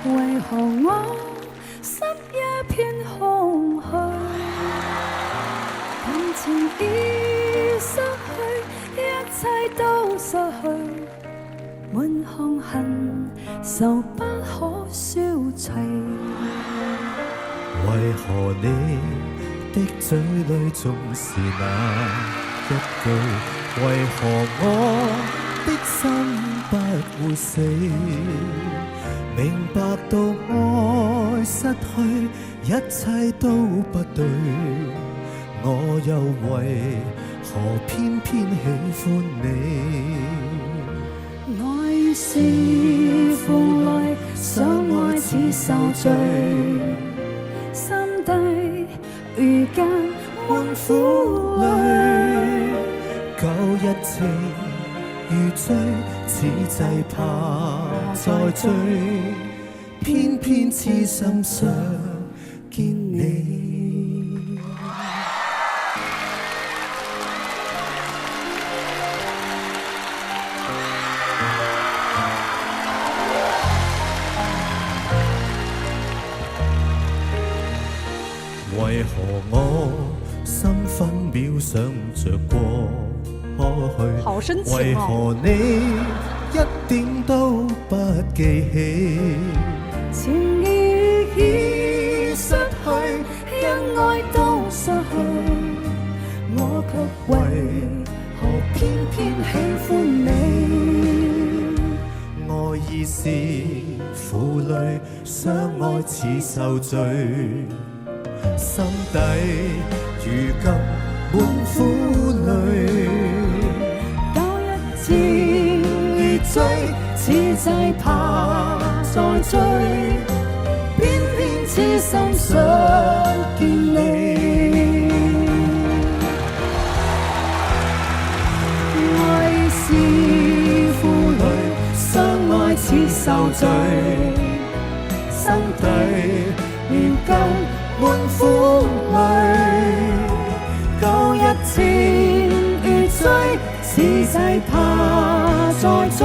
为何我心一片空虚？感情已失去，一切都失去，满腔恨愁不可消除。为何你的嘴里总是那一句？为何我的心不會死？明白到愛失去，一切都不對，我又為何偏偏喜歡你？愛是負累，相愛似受罪，心底如今滿苦淚，舊日情如醉，此際怕再追，偏偏痴心想見你。為何我心分秒想着過去？好深情為何你一點都不記起？情意已失去，因愛都失去，我卻為何偏偏喜歡你？愛意是負累，相愛似受罪，心底如今滿苦淚。舊日情如醉，此際怕再追，偏偏痴心想見你。愛是負累，相愛似受罪，心底如今滿苦淚，舊日情如醉，此際怕再追，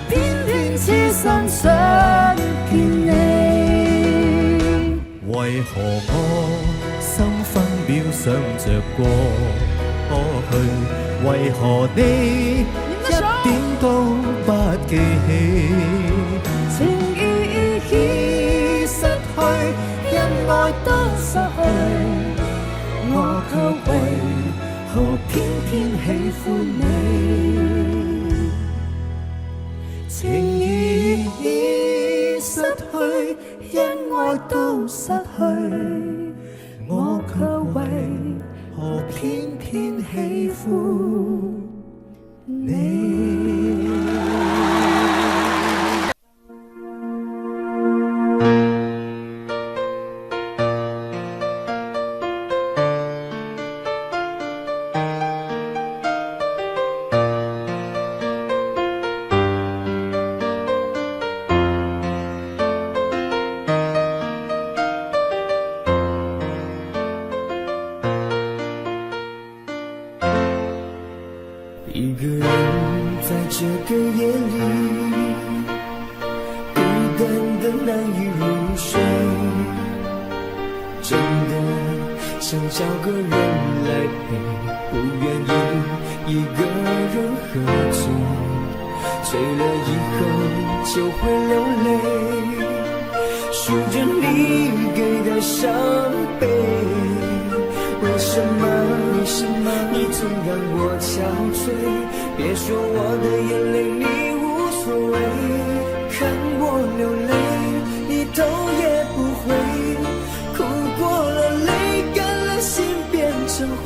偏偏痴心想見你。為何我心分秒想着過去？為何你一點都不記起？情意已失去，因愛都失去，我卻為何偏偏喜歡你？情意已失去，因愛都失去，我卻為何偏偏喜歡你？一个人在这个夜里，孤单的难以入睡，真的想找个人来陪，不愿意一个人喝醉，醉了以后就会流泪，数着你给的伤悲。为什么你总让我憔悴？别说我的眼泪你无所谓，看我流泪你头也不回，哭过了泪干了心变成灰，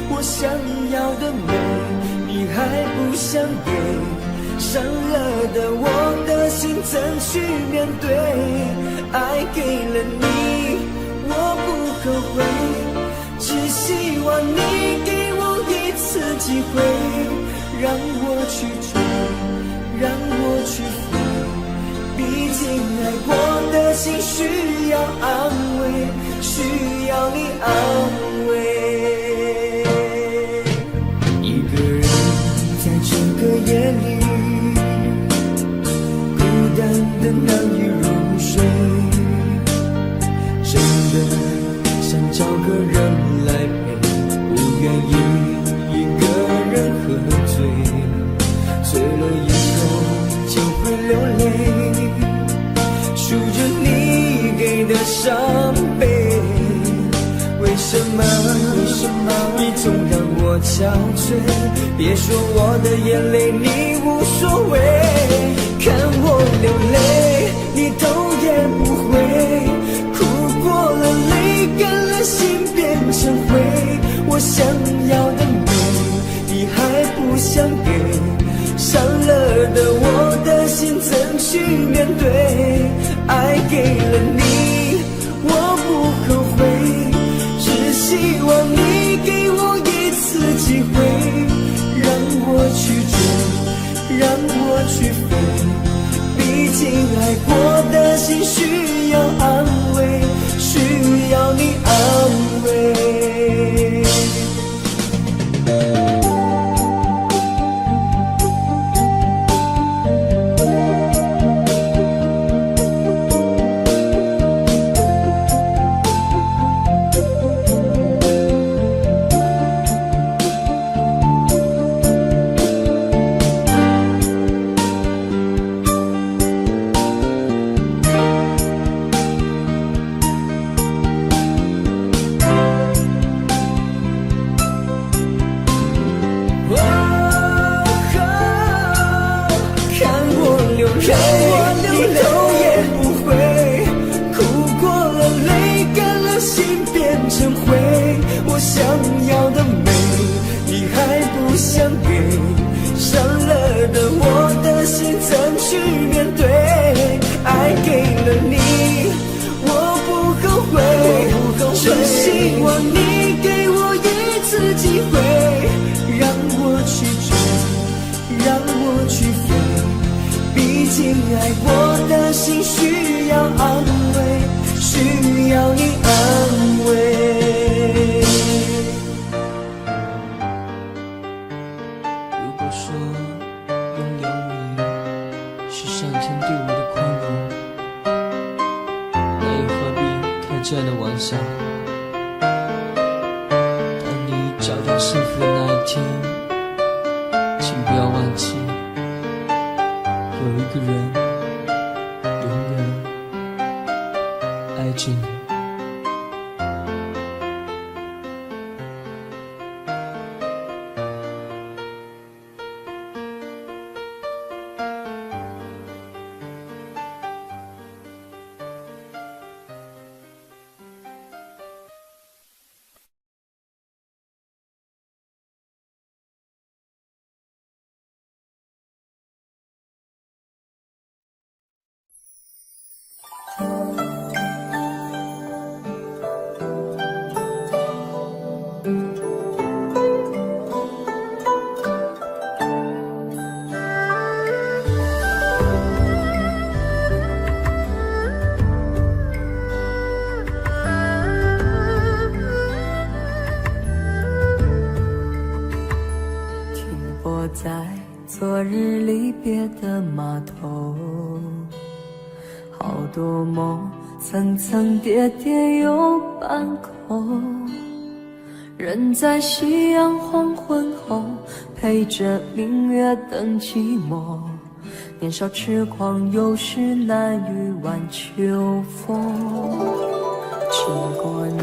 我想要的美你还不想给，伤了的我的心怎去面对？爱给了你我不后悔，只希望你给我一次机会，让我去追，让我去飞。毕竟爱过的心需要安慰，需要你安慰。一个人在这个夜里，孤单的难以入睡，真的想找个人来陪，不愿意一个人喝醉，醉了以后就会流泪，数着你给的伤悲。为什么你总让我憔悴？别说我的眼泪你无所谓，看我流泪你头也不回，哭过了泪干了心变成灰，我想要的美你还不想给，伤了的我的心怎去面对？爱给了你我不后悔，只希望你给我一次机会，让我去追，让我去飞。毕竟爱过的心需要安慰，需要你安慰。爱过的心需要安慰，需要你安慰。如果说拥有你是上天对我的宽容，那又何必开这样的玩笑？当你找到幸福的那一天，请不要忘记，有一个人永远爱着你。在昨日离别的码头，好多梦层层叠叠又半空，人在夕阳黄昏后陪着明月等寂寞，年少痴狂有时难御晚秋风，经过你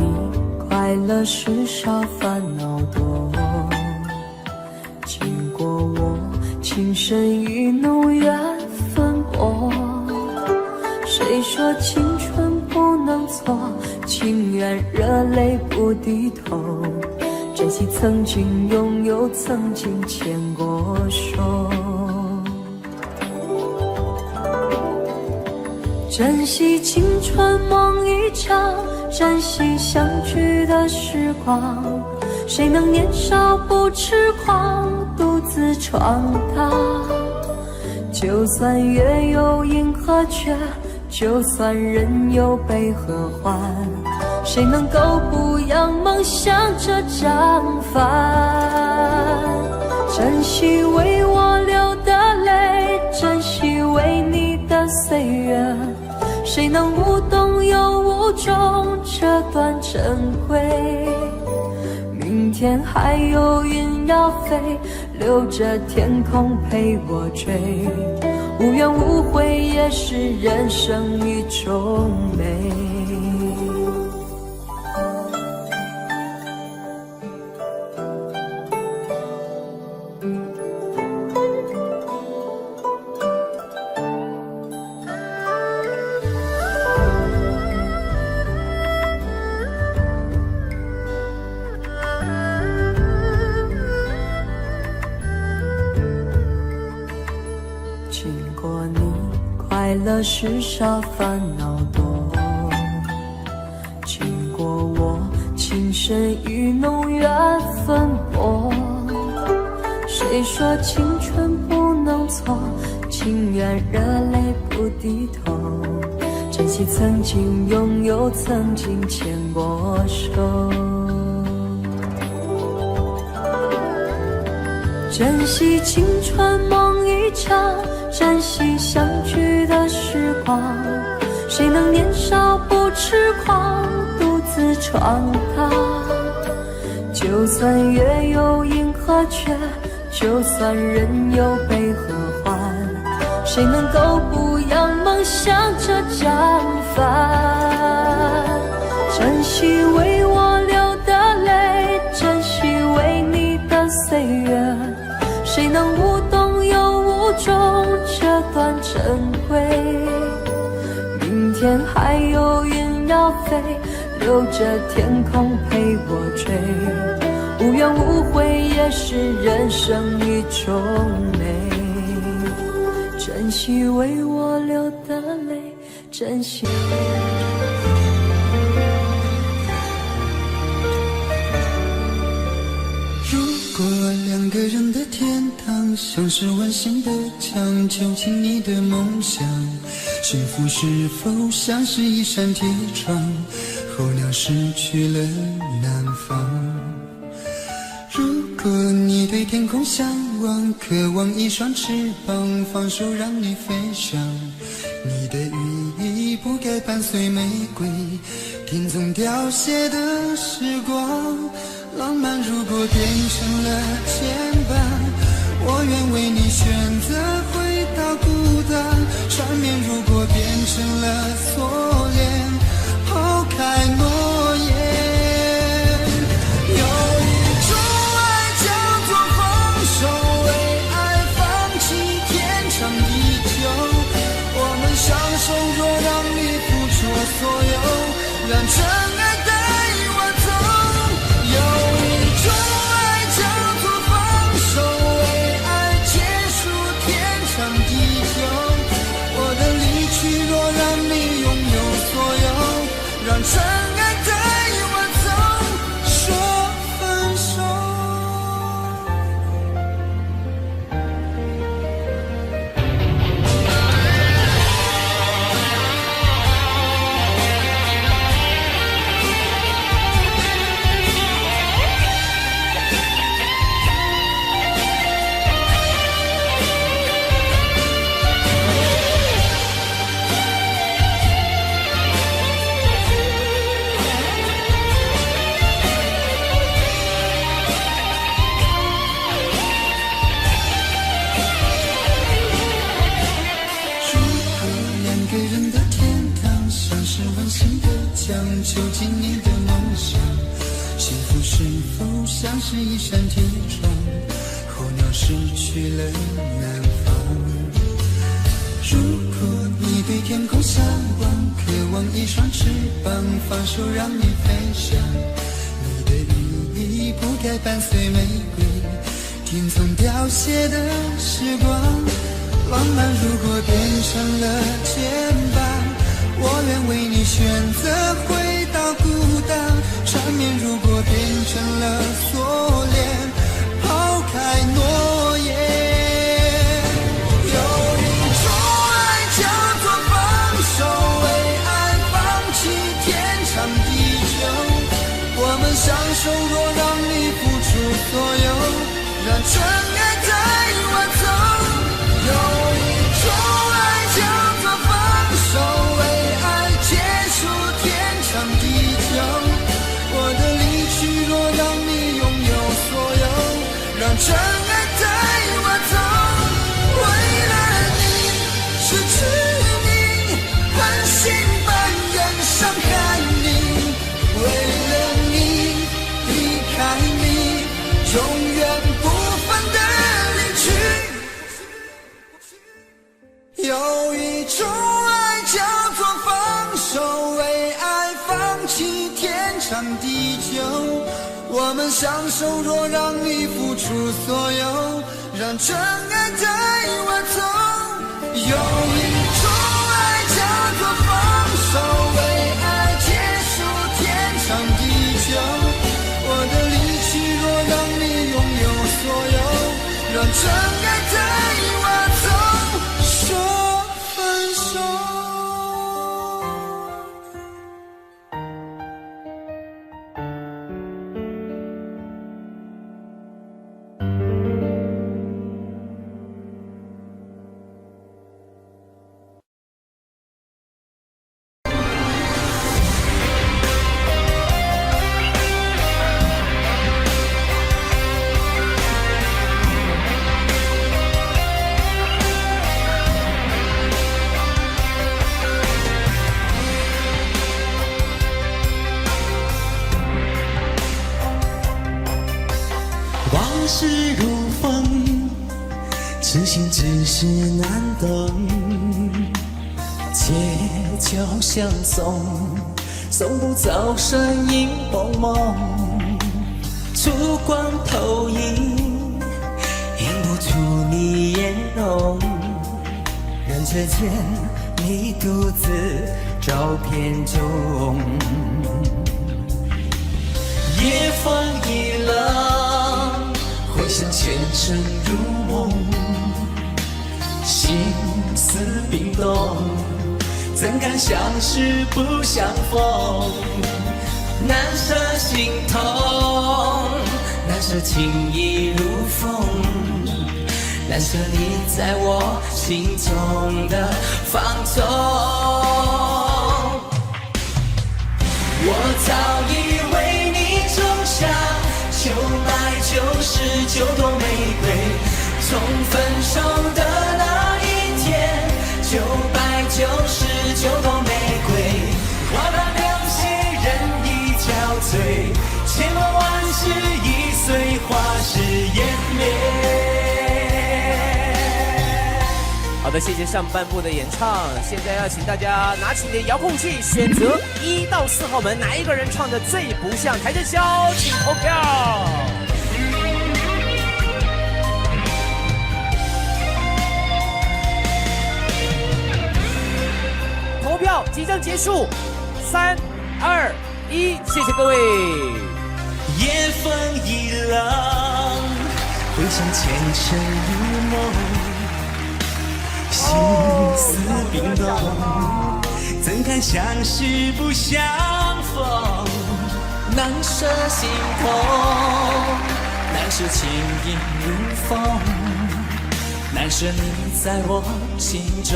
快乐时少烦恼多，经过我情深意浓缘分薄，谁说青春不能错，情愿热泪不低头，珍惜曾经拥有，曾经牵过手，珍惜青春梦一场，珍惜相聚的时光。谁能年少不痴狂，独自闯荡？就算月有阴和缺，就算人有悲和欢，谁能够不扬梦想这张帆？珍惜为我流的泪，珍惜为你的岁月，谁能无动又无衷这段珍贵？明天还有云要飞，留着天空陪我追，无怨无悔也是人生一种美。经过你，快乐时少，烦恼多。经过我，情深意浓，缘分薄。谁说青春不能错？情愿热泪不低头。珍惜曾经拥有，曾经牵过手。珍惜青春梦一场，珍惜相聚的时光。谁能年少不痴狂，独自闯荡？就算月有阴和缺，就算人有悲和欢，谁能够不扬梦想这张帆？珍惜为我流的泪，珍惜为你的岁月，谁能无动又无衷这段珍贵？明天还有云要飞，留着天空陪我追，无怨无悔也是人生一种美。珍惜为我流的泪，珍惜如果两个人的天堂像是温馨的墙，囚禁你的梦想，幸福是否像是一扇铁窗，候鸟失去了南方？如果你对天空向往，渴望一双翅膀，放手让你飞翔，你的羽翼不该伴随玫瑰，听从凋谢的时光。浪漫如果变成了牵绊，我愿为你选择回到孤单。缠绵如果变成了锁链，抛开诺言。有一种爱叫做放手，为爱放弃天长地久。我们相守，若让你付出所有，让真爱带我走。有一种爱叫做放手，为爱结束天长地久。我的离去若让你拥有所有，让真爱带我走，说分手。囚禁你的梦想，幸福是否像是一扇铁窗，候鸟失去了南方？如果你对天空向往，渴望一双翅膀，放手让你飞翔，你的羽翼不该伴随玫瑰，听从凋谢的时光。浪漫如果变成了牵绊，我愿为你选择回到了孤单，缠绵如果变成了锁链，抛开诺言。有一种爱叫做放手，为爱放弃天长地久。我们相守，若让你付出所有，让真爱带我走。有一种爱叫做放手，为爱结束天长地久。我的离去若让你拥有所有，让真爱带我走。为了你失去你，狠心扮演伤害你，为了你离开你，永远不分的离去。有一种爱叫做放手，为爱放弃天长地久。我们相守，若让你付出所有，让真爱带我走。有一种爱叫做放手，为爱结束天长地久。我的离去若让你拥有所有，让真爱带我走。说分手。往事如风，痴心只是难懂。借酒相送，送不走身影蒙蒙。烛光投影，映不出你颜容。人世间，你独自照片中。夜风一冷，回想前尘如梦，心思冰冻，怎敢相识不相逢？难舍心痛，难舍情意如风，难舍你在我心中的放纵。我早已为你种下999朵玫瑰，从分手的那一天，999朵玫瑰，花瓣凋谢，人已憔悴，千万万事已碎，花事湮灭。好的，谢谢上半部的演唱。现在要请大家拿起你的遥控器，选择1到4号门，哪一个人唱的最不像台正宵，请投票。投票即将结束，3、2、1，谢谢各位。夜风一冷，回想前尘如梦。心思冰冻，怎堪相识不相逢？难舍心痛，难舍情意如风，难舍你在我心中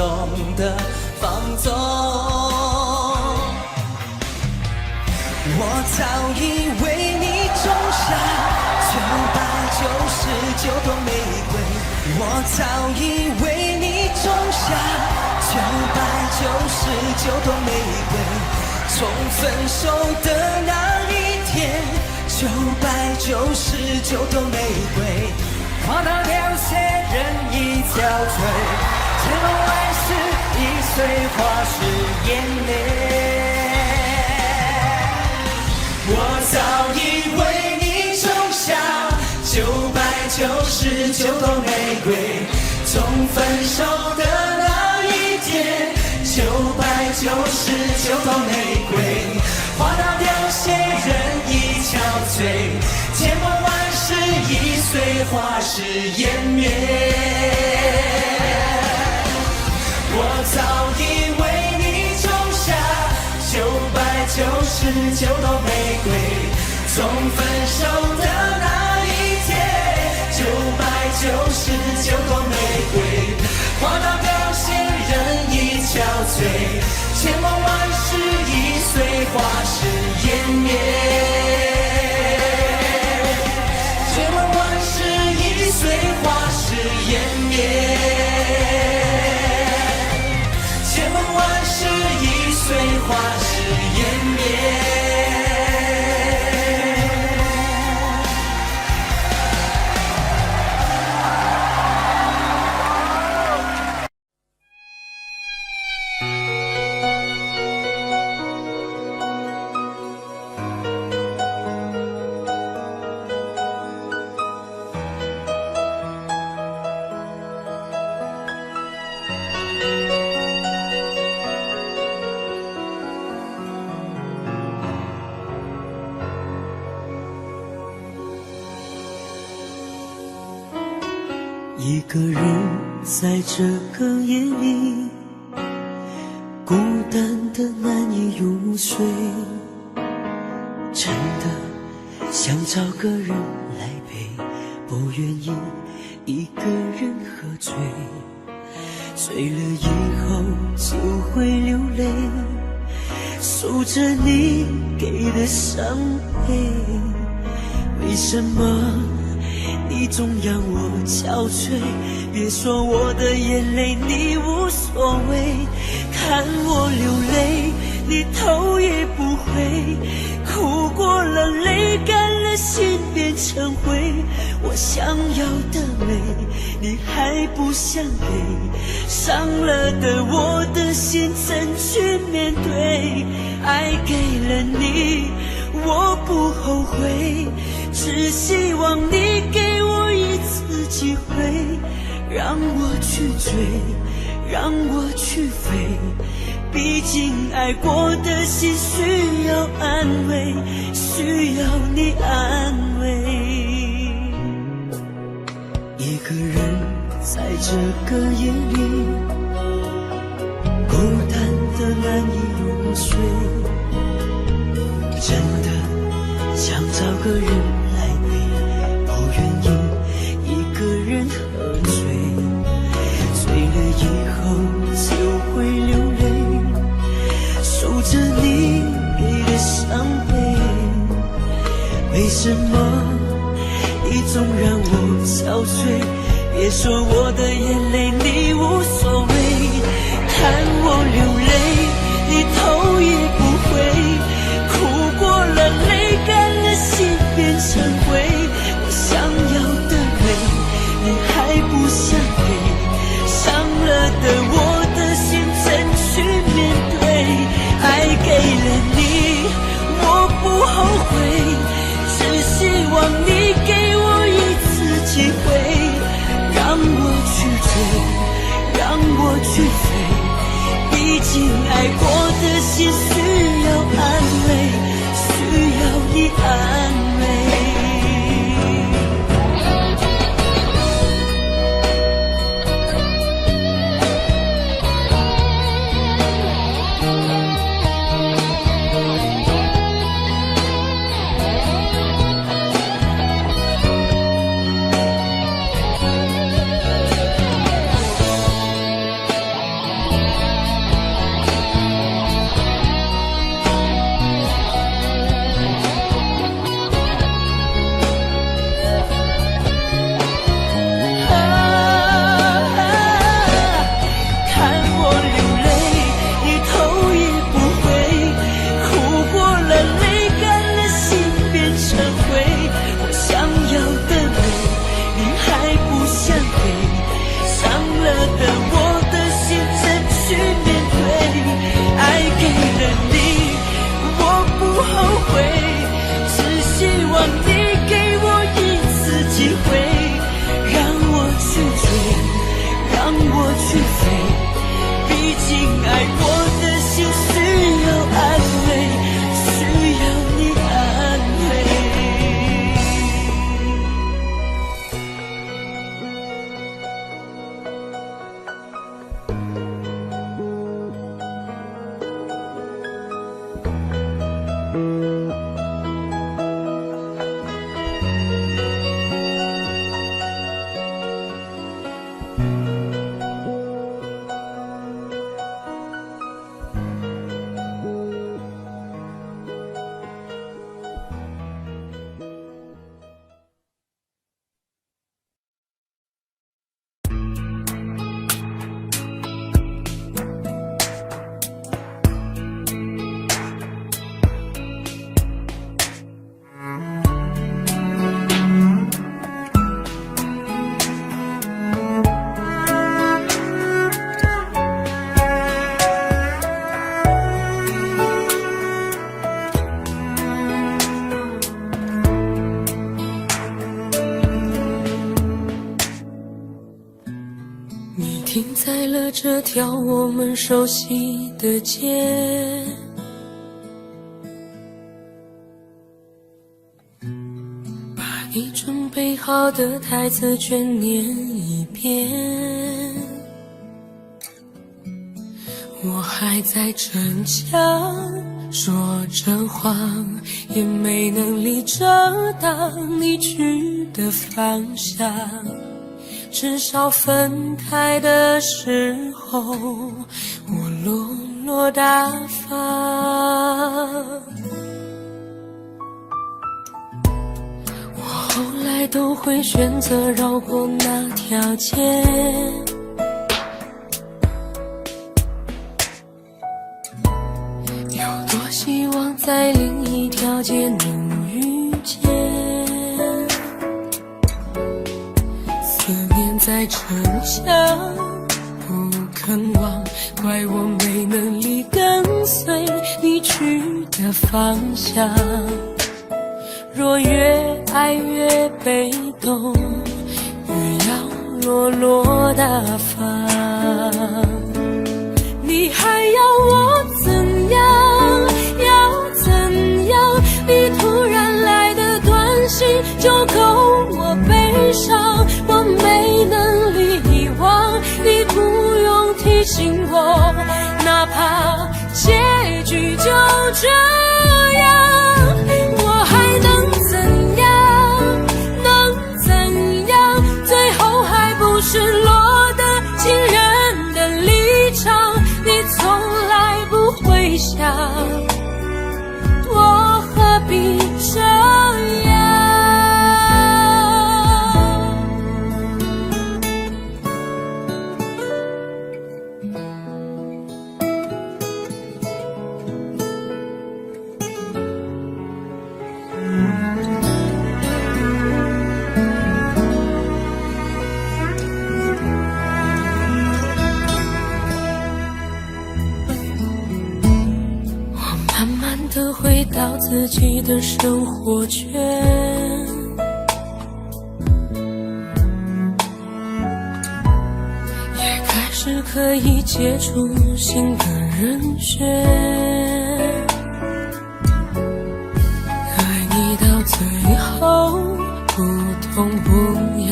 的放纵。我早已为你种下999朵玫瑰，我早已为你种下999朵玫瑰，从分手的那一天，999朵玫瑰，花瓣凋谢，人已憔悴，千万万事已碎，花事湮灭。我早已为你种下999朵玫瑰，从分手的那一天，999朵玫瑰，花到凋谢，人已憔悴，千万万世已随花事湮灭。我早已为你种下999朵玫瑰，从分手的那一天，999朵玫瑰，花到凋谢，人已憔悴，千万万世已随花事湮灭，千万万世已随花事湮灭，千万万世已随花事湮灭。一个人在这个夜里，孤单的难以入睡，真的想找个人来陪，不愿意一个人喝醉，醉了以后就会流泪，数着你给的伤悲，为什么你总让我憔悴？别说我的眼泪你无所谓，看我流泪你头也不回，哭过了泪干了心变成灰，我想要的美你还不想给，伤了的我的心怎去面对？爱给了你我不后悔，只希望你给我一次机会，让我去追，让我去飞，毕竟爱过的心需要安慰，需要你安慰。一个人在这个夜里，孤单的难以入睡，真的想找个人来陪，不愿意一个人喝醉，醉了以后就会流泪，数着你给的伤悲，为什么你总让我憔悴？别说我的眼泪你无所谓，看我流泪你头也不回，哭过了泪干了心变成灰，我想要的美你还不想给，伤了的我的心怎去面对？爱给了你我不后悔，只希望你给我一次机会，让我去追，让我去飞，毕竟爱过的心需要安慰，需要你安慰。爱过的心需要安慰，需了这条我们熟悉的街，把你准备好的台词全念一遍。我还在逞强，说着谎，也没能力遮挡你去的方向。至少分开的时候，我落落大方。我后来都会选择绕过那条街，有多希望在另一条街能遇见。思念在逞强，不肯忘，怪我没能力跟随你去的方向。若越爱越被动，越要落落大方。你还要我怎样？要怎样？你突然来的短信就够我悲伤，我没能力遗忘，你不用提醒我，哪怕结局就这样。我还能怎样？能怎样？最后还不是落得情人的立场，你从来不会想，我何必这样？慢慢地回到自己的生活圈，也开始可以接触新的人选。爱你到最后不痛不痒，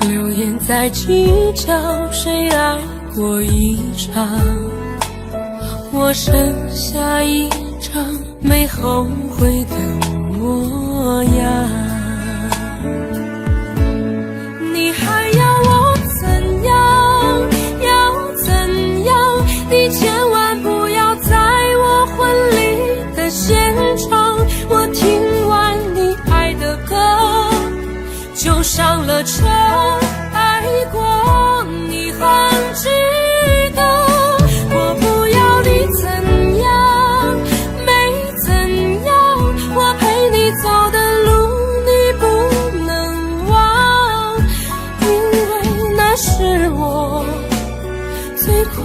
流言在计较谁爱过一场。我剩下一张没后悔的模样。你还要我怎样？要怎样？你千万不要在我婚礼的现场，我听完你爱的歌就上了车。爱过你很值得，我不要你怎样，没怎样，我陪你走的路你不能忘，因为那是我最快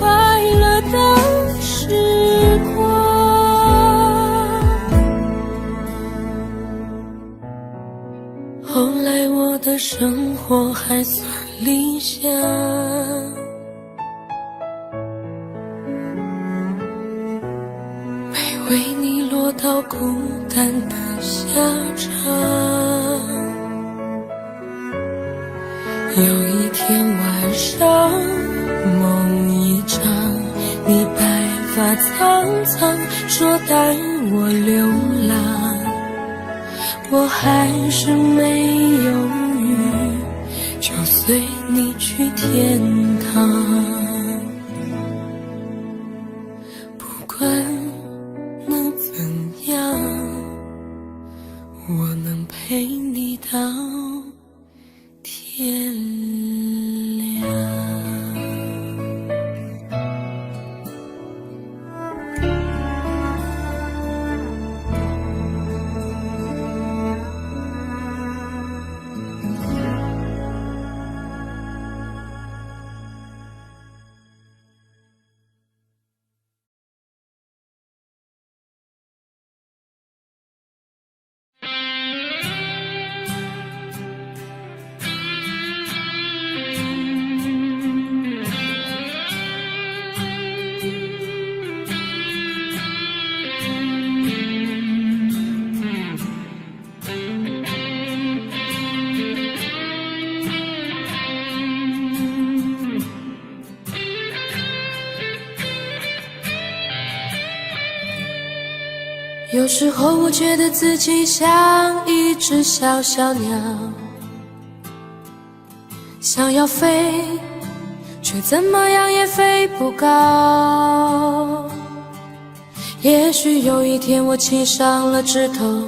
乐的时光。后来我的生活还算理想，没为你落到孤单的下场。有一天晚上梦一场，你白发苍苍说带我流浪，我还是没犹豫，就随你去天堂。不管能怎样，我能陪你到天亮。时候我觉得自己像一只小小鸟，想要飞，却怎么样也飞不高。也许有一天我栖上了枝头，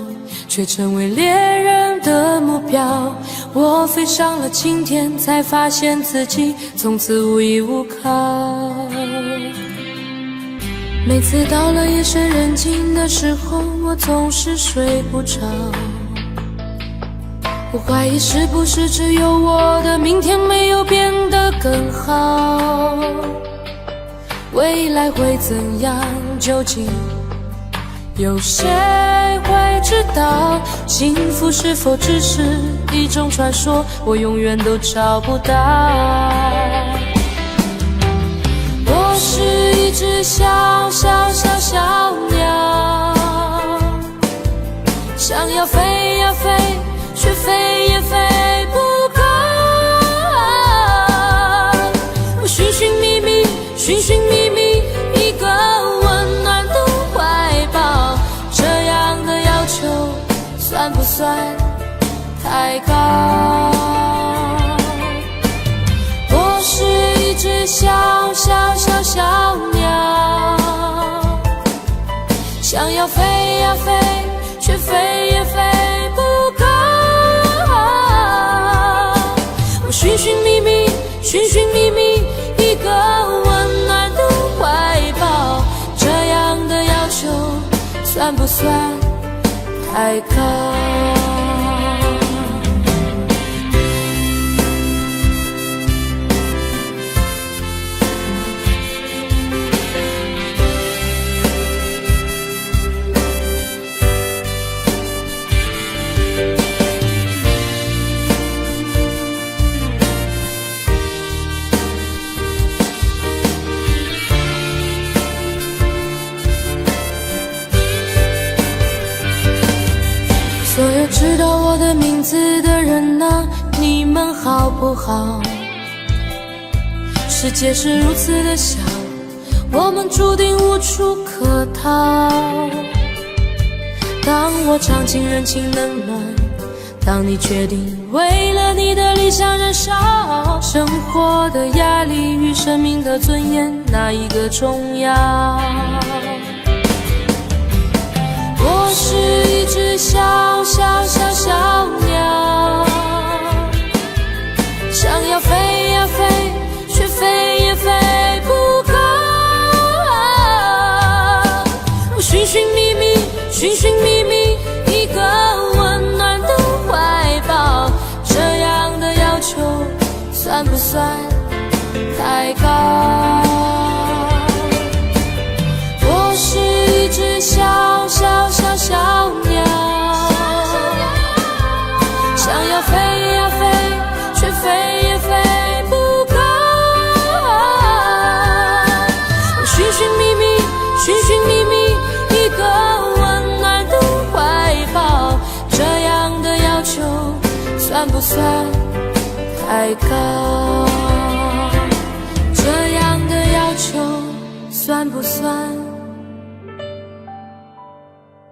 却成为猎人的目标。我飞上了青天，才发现自己从此无依无靠。每次到了夜深人静的时候，我总是睡不着。我怀疑是不是只有我的明天没有变得更好，未来会怎样，究竟有谁会知道？幸福是否只是一种传说，我永远都找不到。我是一只小小小小鸟，想要飞呀飞，却飞也飞不高。我寻寻觅觅，寻寻觅觅一个温暖的怀抱，这样的要求算不算太高？我是一只小小小小鸟，想要飞呀飞，却飞也飞不高。我寻寻觅觅，寻寻觅觅一个温暖的怀抱，这样的要求算不算太高？所有知道我的名字的人啊，你们好不好？世界是如此的小，我们注定无处可逃。当我尝尽人情冷暖，当你决定为了你的理想燃烧，生活的压力与生命的尊严，哪一个重要？我是一只小小小小鸟，想要飞呀飞，却飞也飞不高。我寻寻觅觅，寻寻觅觅一个温暖的怀抱，这样的要求算不算太高？我是一只小小小小鸟，想要飞呀飞，却飞也飞不高。我寻寻觅觅，寻寻觅觅一个温暖的怀抱，这样的要求算不算太高？这样的要求算不算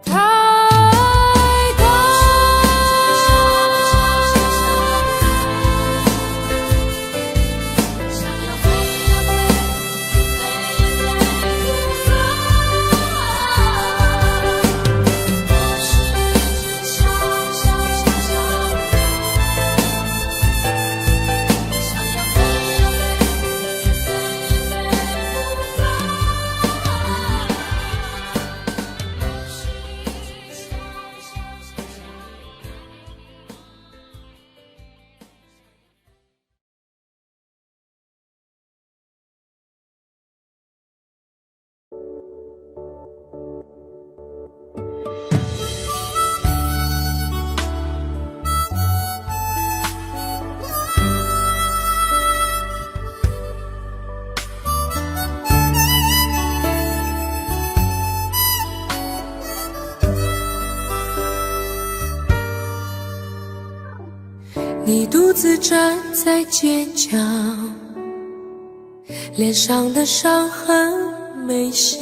太高？想要飞呀飞，飞也飞不高。我是一只小小小小鸟，想要飞呀飞，却飞也飞不高。你独自站在街角，脸上的伤痕没消。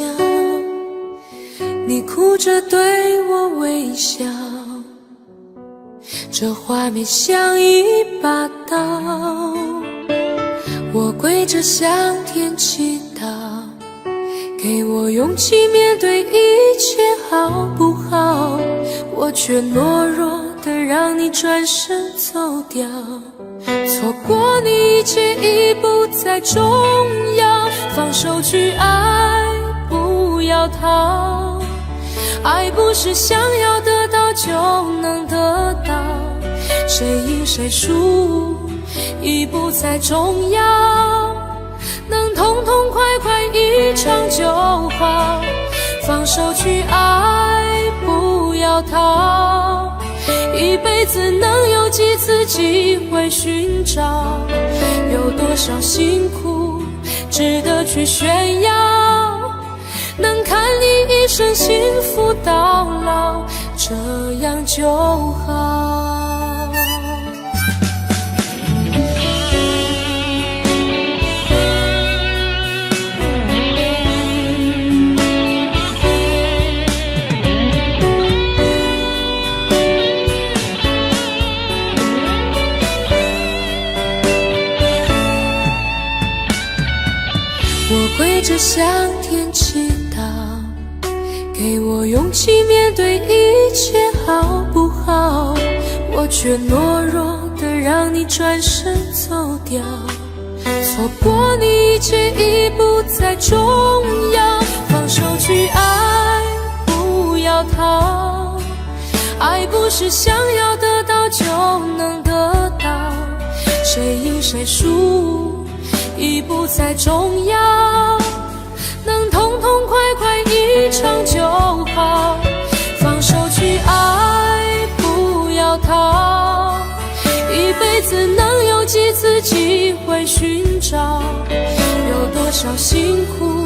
你哭着对我微笑，这画面像一把刀，我跪着向天祈祷，给我勇气面对一切好不好？我却懦弱的让你转身走掉，错过你一切已不再重要，放手去爱，不要逃。爱不是想要得到就能得到，谁赢谁输已不再重要，能痛痛快快一场就好，放手去爱，不要逃。一辈子能有几次机会寻找，有多少辛苦值得去炫耀，能看你一生幸福到老，这样就好。我跪着向天祈祷，给我勇气面对一切好不好？我却懦弱的让你转身走掉，错过你一切已不再重要，放手去爱，不要逃。爱不是想要得到就能得到，谁赢谁输已不再重要，能痛痛快快一场就好，放手去爱，不要逃。一辈子能有几次机会寻找，有多少辛苦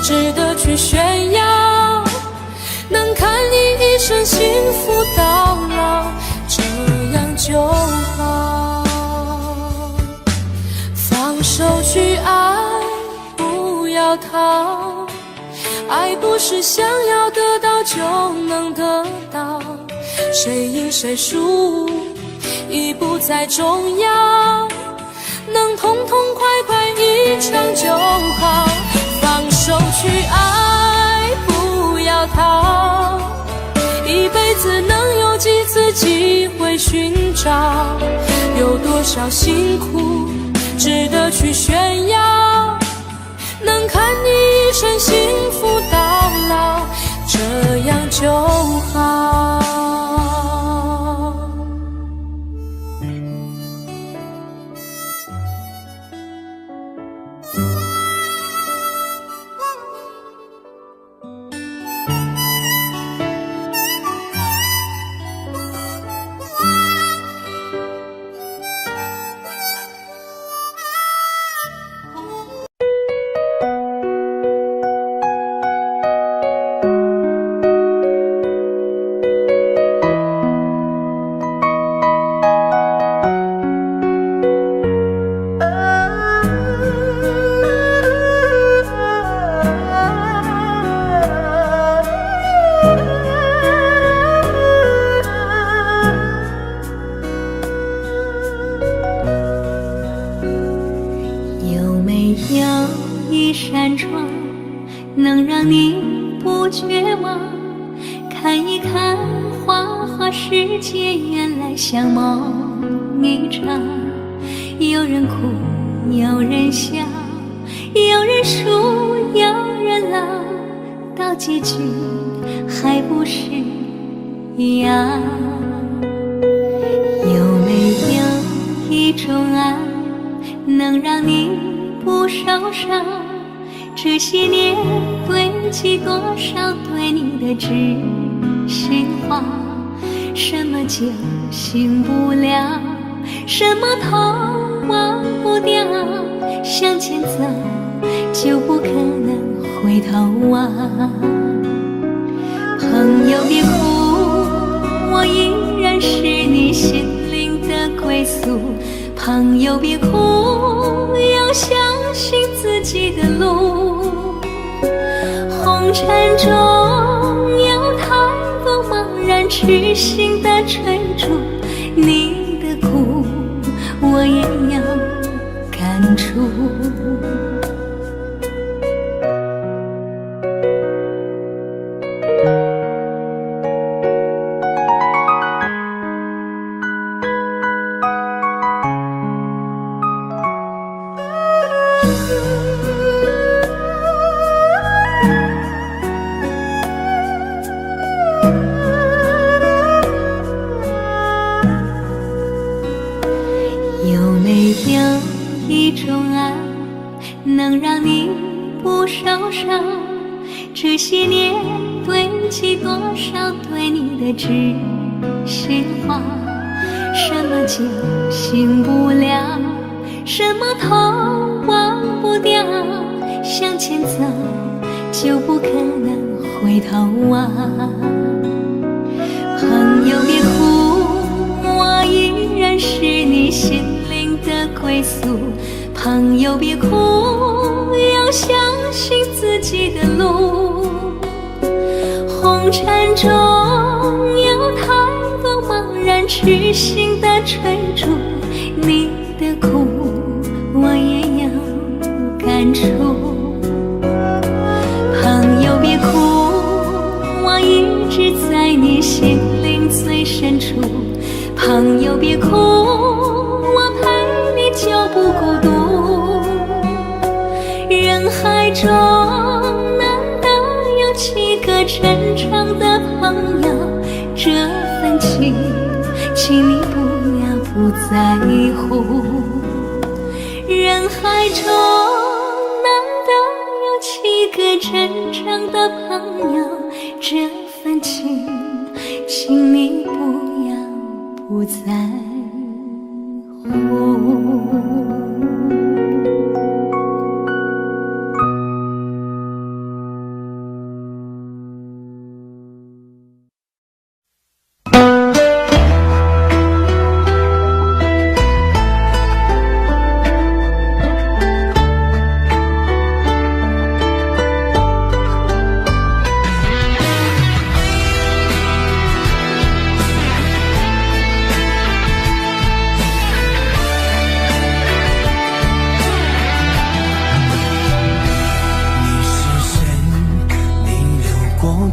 值得去炫耀，能看你一生幸福到老，这样就好。放手去爱，不要逃。爱不是想要得到就能得到，谁赢谁输已不再重要，能痛痛快快一场就好。放手去爱，不要逃。一辈子能有几次机会寻找，有多少辛苦值得去炫耀，能看你一生幸福到老，这样就好。能让你不绝望，看一看花花世界，原来像梦一场。有人哭，有人笑，有人输，有人老，到结局还不是一样。有没有一种爱，能让你不受伤？这些年堆积多少对你的知心话，什么就醒不了，什么痛忘不掉，向前走就不可能回头望。朋友别哭，我依然是你心灵的归宿。朋友别哭，要相信自己的路。红尘中痴心的追逐，你的苦我也要感触。有没有一种爱，能让你不受伤？这些年堆积多少对你的知心话？什么就醒不了，什么痛忘不掉，向前走就不可能回头望。朋友别哭，我依然是你心灵的归宿。朋友别哭，要相信自己的路。红尘中有太多茫然痴心的追逐，你的苦我也要感触。朋友别哭，我一直在你心灵最深处。朋友别哭，我陪你就不孤独。人海中难得有几个真诚的朋友，这份情请你不要不在乎。人海中难得有几个真诚的朋友，这份情请你不要不在乎。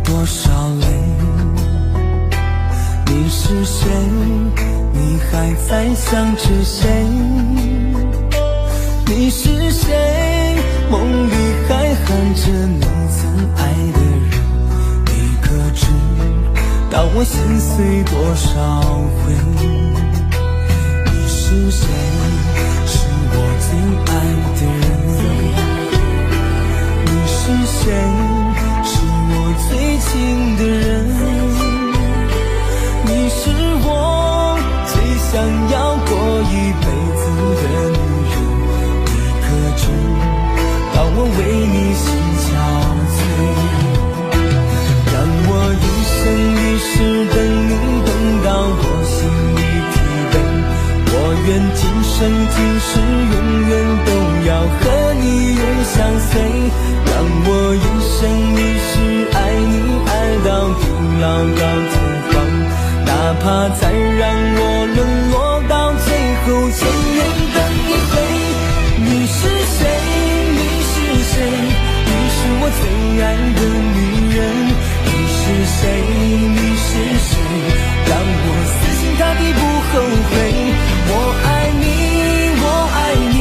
多少泪？你是谁？你还在想着谁？你是谁？梦里还喊着你曾爱的人，你可知道我心碎多少回？你是谁？是我最爱的人。你是谁？最亲的人，你是我最想要过一辈子的女人。你可知道我为你心憔悴？让我一生一世等你，等到我心里疲惫。我愿今生今世永远都要和你永相随。让我一生一世爱你，爱到地老到天荒，哪怕再让我沦落到最后，千年等一回。你是谁？你是谁？你是我最爱的女人。你是谁？你是谁？让我死心塌地不后悔。我爱你，我爱你，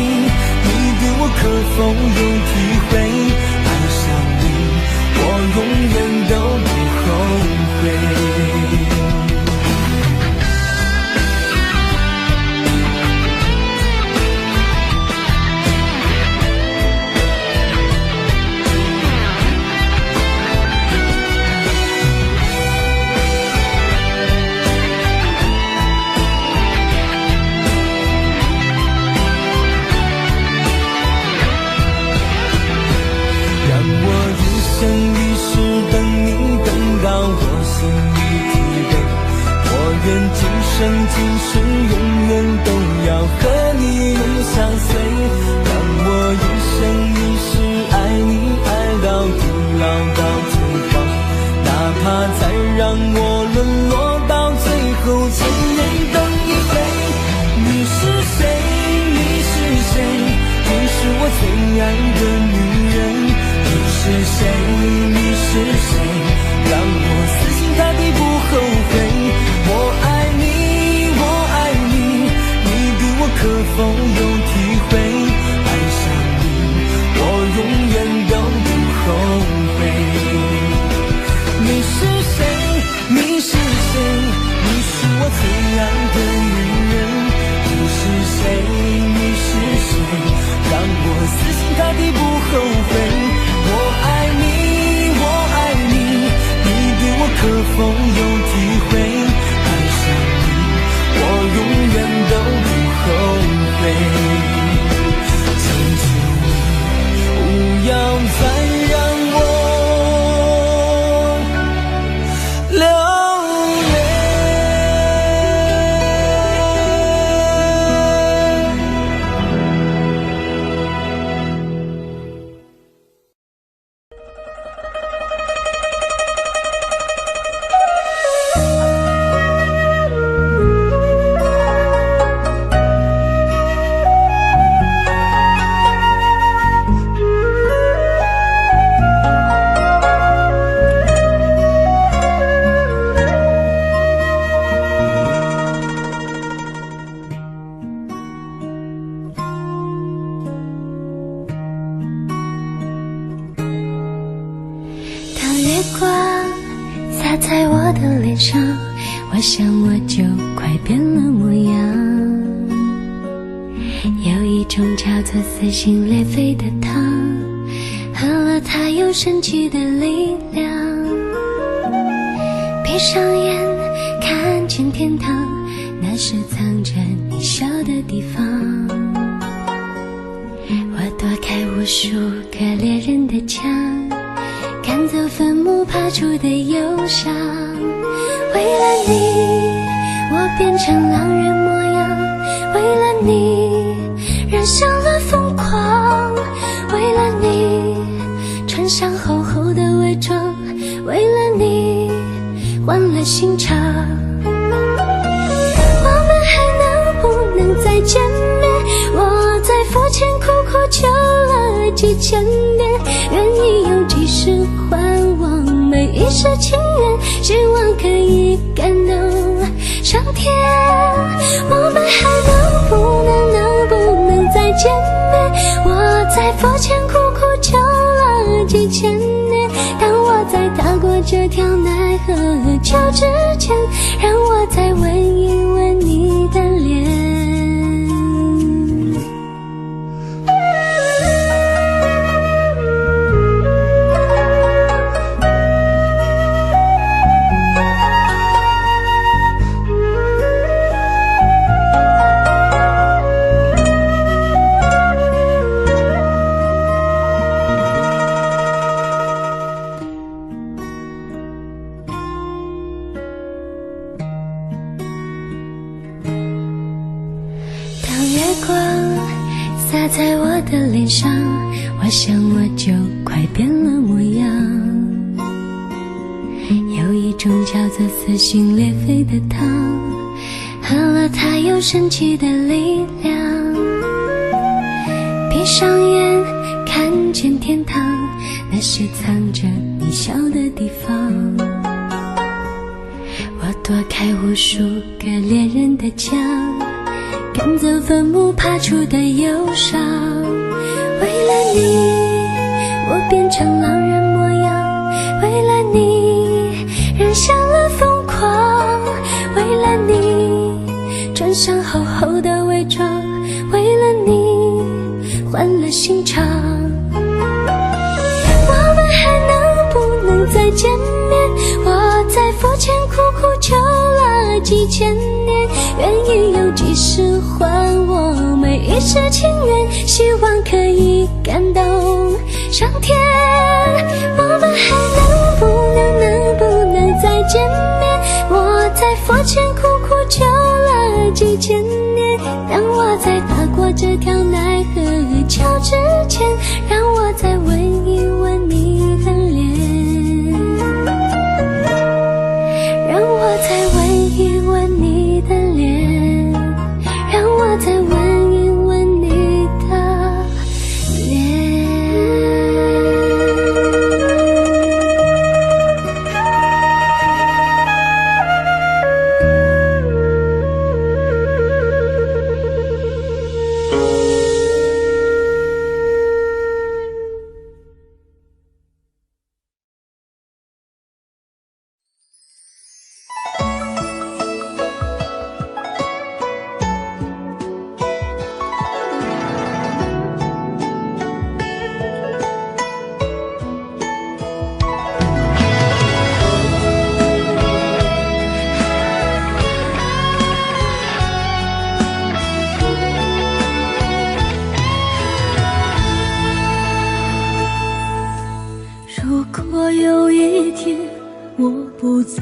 你对我可否有体会？爱上你，我永远都不后悔。一生一世等你，等到我心里疲惫。我愿今生今世永远都要和你永相随。让我一生一世爱你，爱到地老到天荒，哪怕再让我沦落后怎愿等一回？你是谁？你是谁？你是我最爱的女人。你是谁？你是谁？让我死心塌地不后悔。我爱你，我爱你，你对我可否有体会？爱上你，我永远都不后悔。你是谁？你是谁？你是我最爱的女人。你是谁？你是谁？让我死心塌地不后悔。我爱你，我爱你，你对我可否有体会？爱上你，我永远都不后悔。请求你不要再让我流泪。洒在我的脸上，我想我就快变了模样。有一种叫做撕心裂肺的糖，喝了它有神奇的力量。闭上眼看见天堂，那是藏着你笑的地方。我躲开无数个猎人的枪，赶走坟墓爬出的忧伤。为了你，我变成狼人模样。为了你，染上了疯狂。为了你，穿上厚厚的伪装。为了你，换了心肠。我们还能不能再见面？我在佛前苦苦求了几千遍，愿意用几世还我每一世情缘，希望可以感动上天。我们还能不能再见面？我在佛前苦苦求了几千年，当我在踏过这条奈何桥之前，让我再吻一吻你的脸。洒在我的脸上，我想我就快变了模样。有一种叫做撕心裂肺的糖，喝了它有神奇的力量。闭上眼看见天堂，那是藏着你笑的地方。我躲开无数个猎人的枪，赶走坟墓爬出的忧伤。为了你，我变成狼人模样。为了你，染上了疯狂。为了你，穿上厚厚的伪装。为了你，换了心肠。我们还能不能再见面？我在佛前苦苦求了几千年，愿意用几世还我每一世情缘，希望可以感动上天。我们还能不能再见面？我在佛前苦苦求了几千年，当我在踏过这条奈何桥之前，让我再吻一吻你的脸，让我再吻一吻你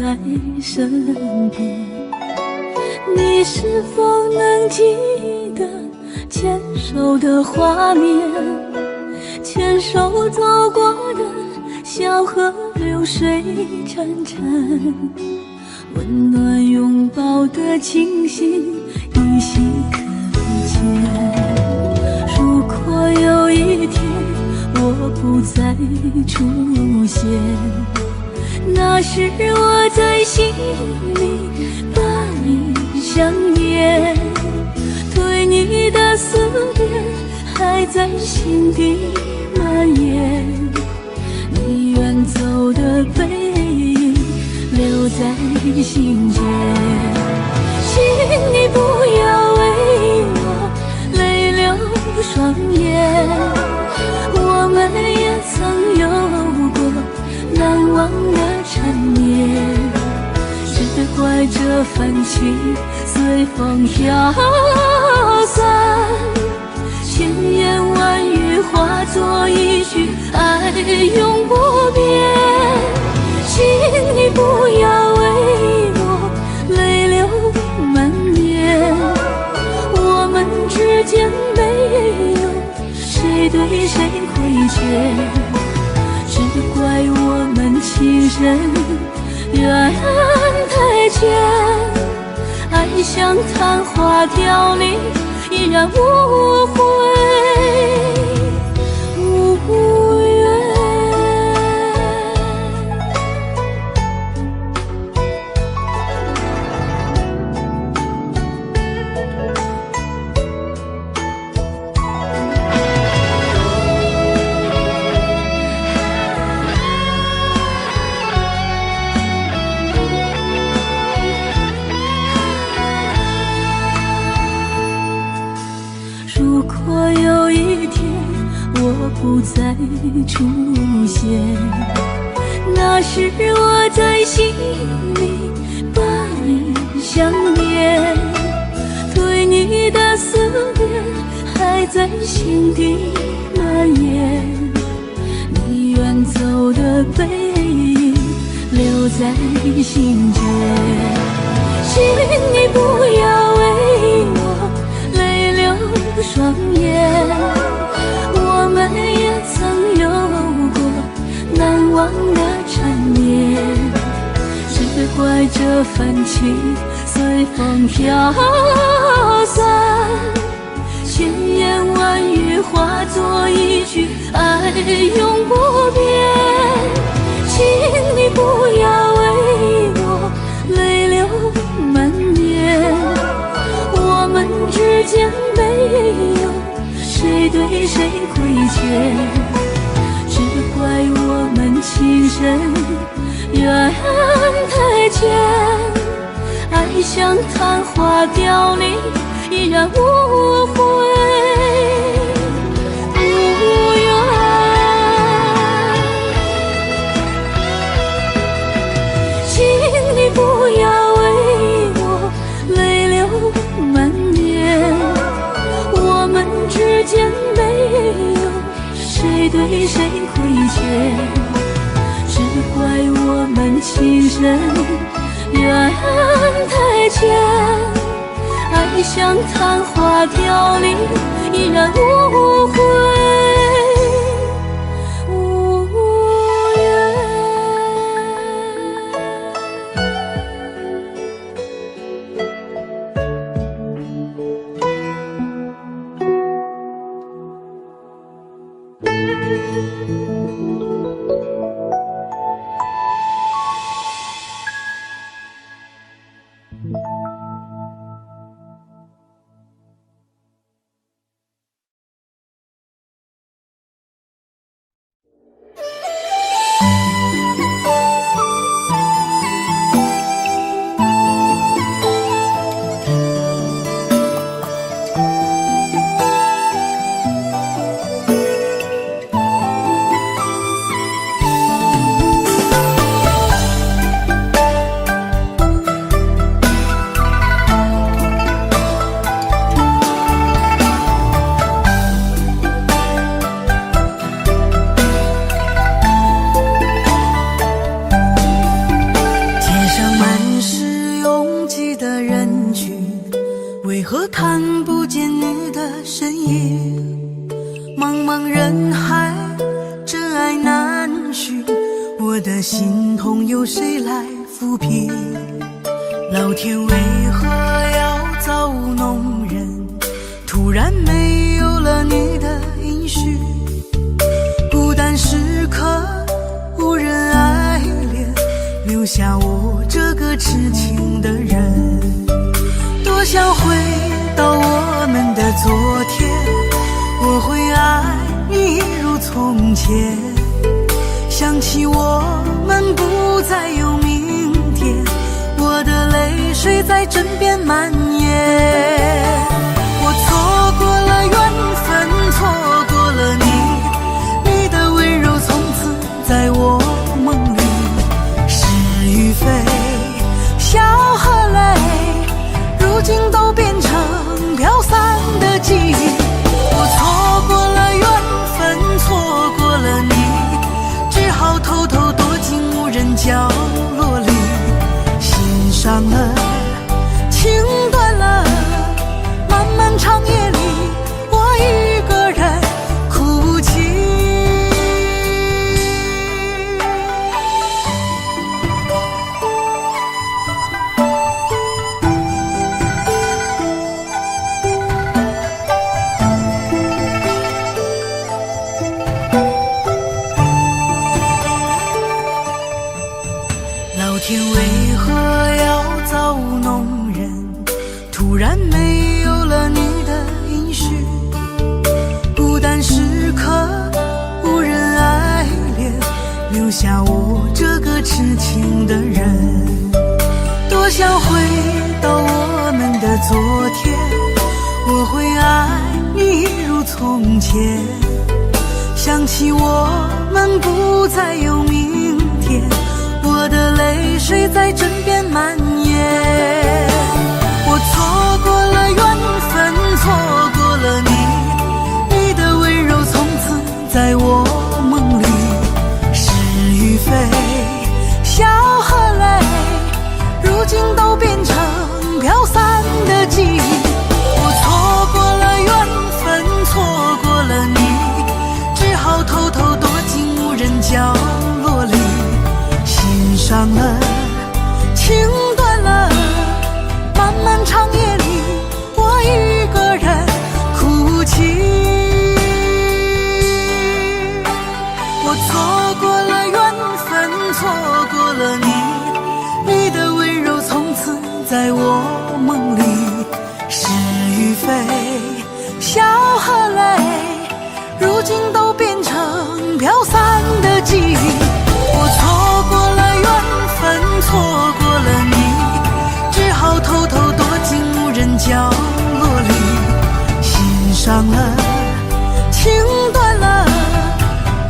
在身边。你是否能记得牵手的画面？牵手走过的小河流水潺潺，温暖拥抱的情形依稀可见。如果有一天我不再出现，那时我在心里把你想念，对你的思念还在心底蔓延。你远走的背影留在心间，请你不要为我泪流双眼。我们也曾有过难忘的缠绵，只怪这份情随风飘散，千言万语化作一句爱永不变。请你不要为我泪流满面，我们之间没有谁对谁亏欠，只怪我们情深缘太浅，爱像昙花凋零，依然无悔无怨。如果有一天我不再出现，那时我在心里把你想念，对你的思念还在心底蔓延。你远走的背影留在心间，请你不要为我泪流双眼。我们也曾有过难忘的缠绵，只怪这份情随风飘散，千言万语化作一句爱永不变。请你不要为我泪流满面，我们之间没有谁对谁亏欠，只怪我们情深缘太浅，爱像昙花凋零，依然无悔无怨。请你不要为我泪流满面，我们之间没有谁对谁亏欠，只怪我们情深缘太浅，爱像昙花凋零，依然无悔。何看不见你的身影？茫茫人海，真爱难寻，我的心痛有谁来抚平？老天为何要造弄人？突然没有了你的音讯，孤单时刻无人爱怜，留下我这个痴情的人。多想回到我们的昨天，我会爱你一如从前。想起我们不再有明天，我的泪水在枕边蔓延。我错过了缘分，错过了你，你的温柔从此在我梦里。是与非，笑和泪，如今都变成飘散的记忆。我错过了缘分，错过了你，只好偷偷躲进无人角落里。心伤了，情断了，漫漫长夜里，我一个人哭泣。老天为何要造弄人？突然没有了你的音讯，孤单时刻无人爱怜，留下我这个痴情的人。多想回到我们的昨天，我会爱你一如从前。想起我们不再有明天，我的泪水在枕边蔓延。我错过了缘分，错过了你，你的温柔从此在我梦里。是与非，笑和泪，如今都变成飘散的记忆。我错过了缘分，错过了你，只好偷偷躲进无人角落里。心伤了，情断了，漫漫长夜里，我一个人哭泣。我错过了缘分，错过了你，你的温柔从此在我梦里。是与非，笑和泪，如今都变成飘散的记忆。我错过了缘分，错过了你，只好偷偷躲进无人角落里。心伤了，情断了，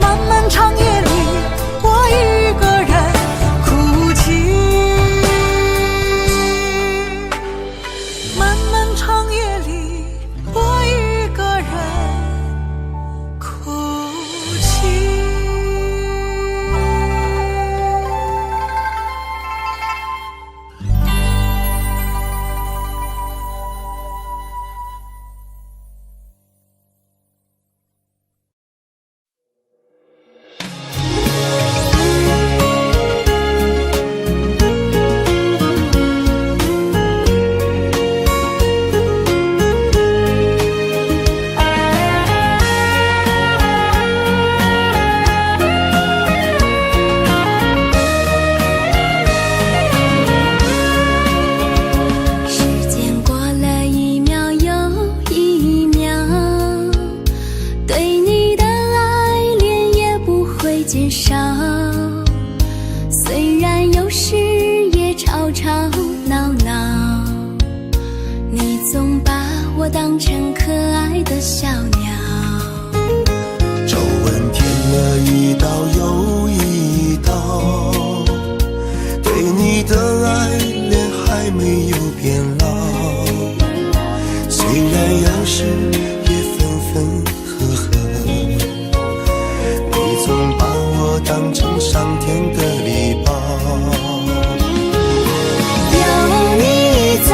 漫漫长夜里，我一个人哭泣。漫漫长夜里，我一个人哭泣。有你在，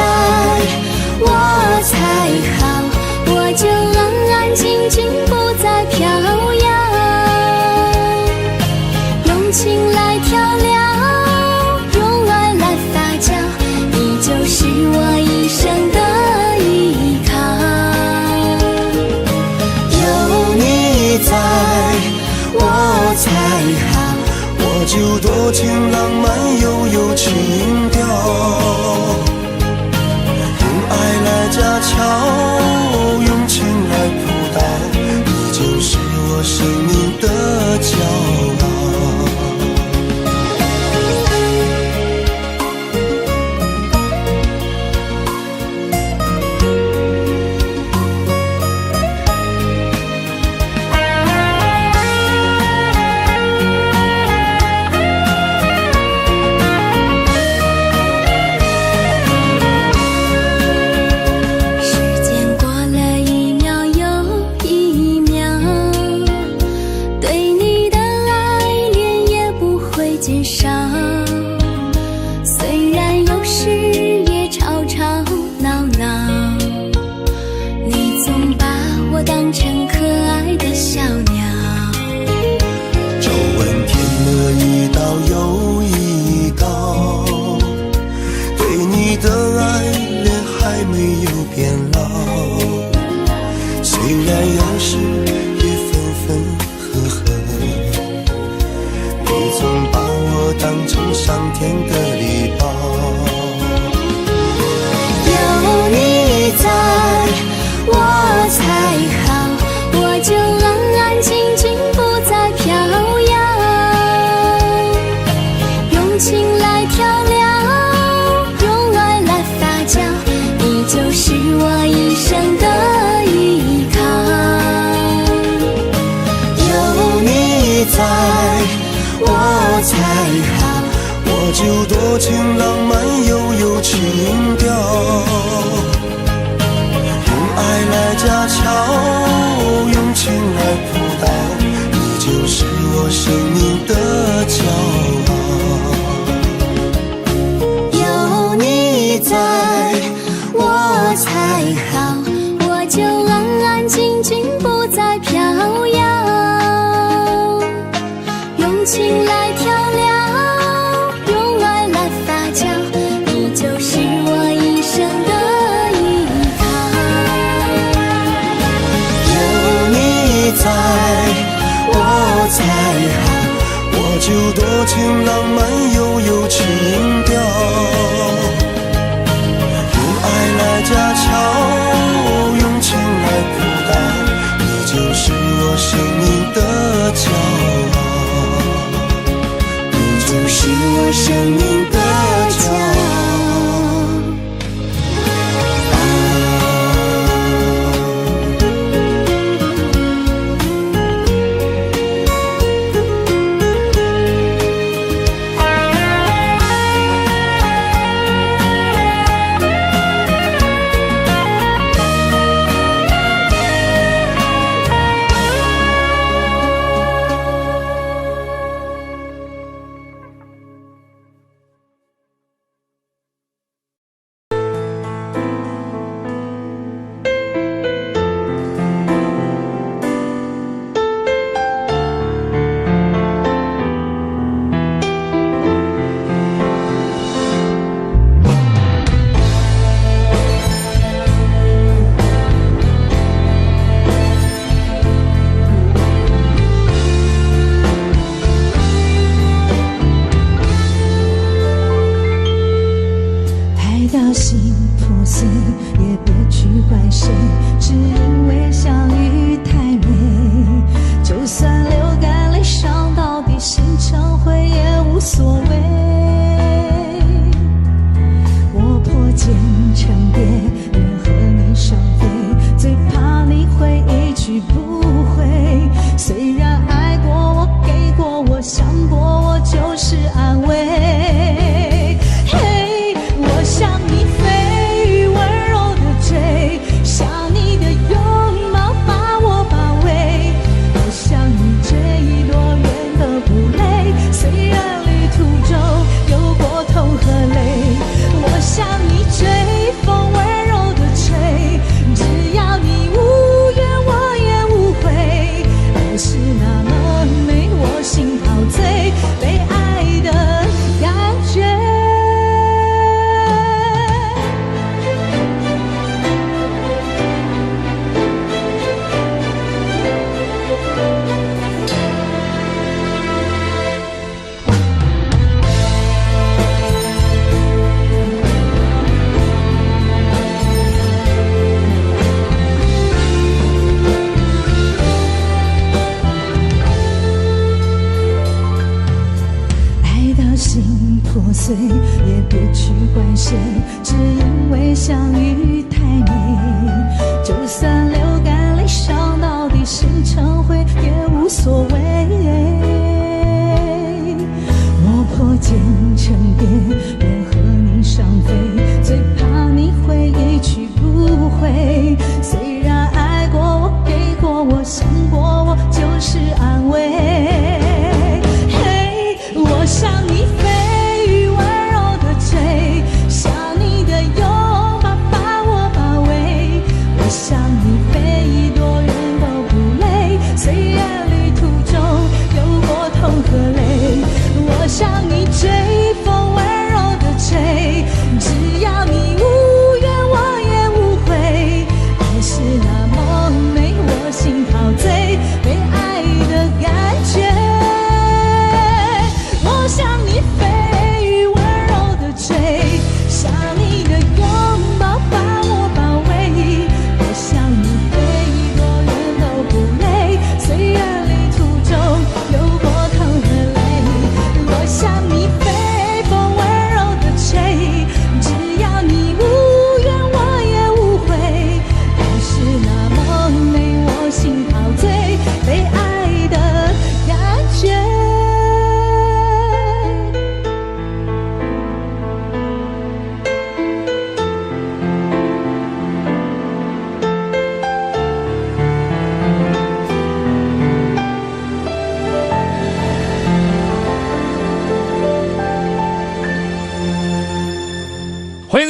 我才我就多情浪漫又有情调，用爱来架桥，用情来扑倒，你就是我生命的骄傲。就多情浪漫又有情调，用爱来架桥，用情来扑倒，你就是我生命的骄傲。有你在我才好，我就安安静静不再飘摇，用情来调料，才好，我就多情浪漫又有情调，用爱来架桥，用情来扑倒，你就是我生命的骄傲，你就是我生命的骄傲。想你飞，温柔的追，想你。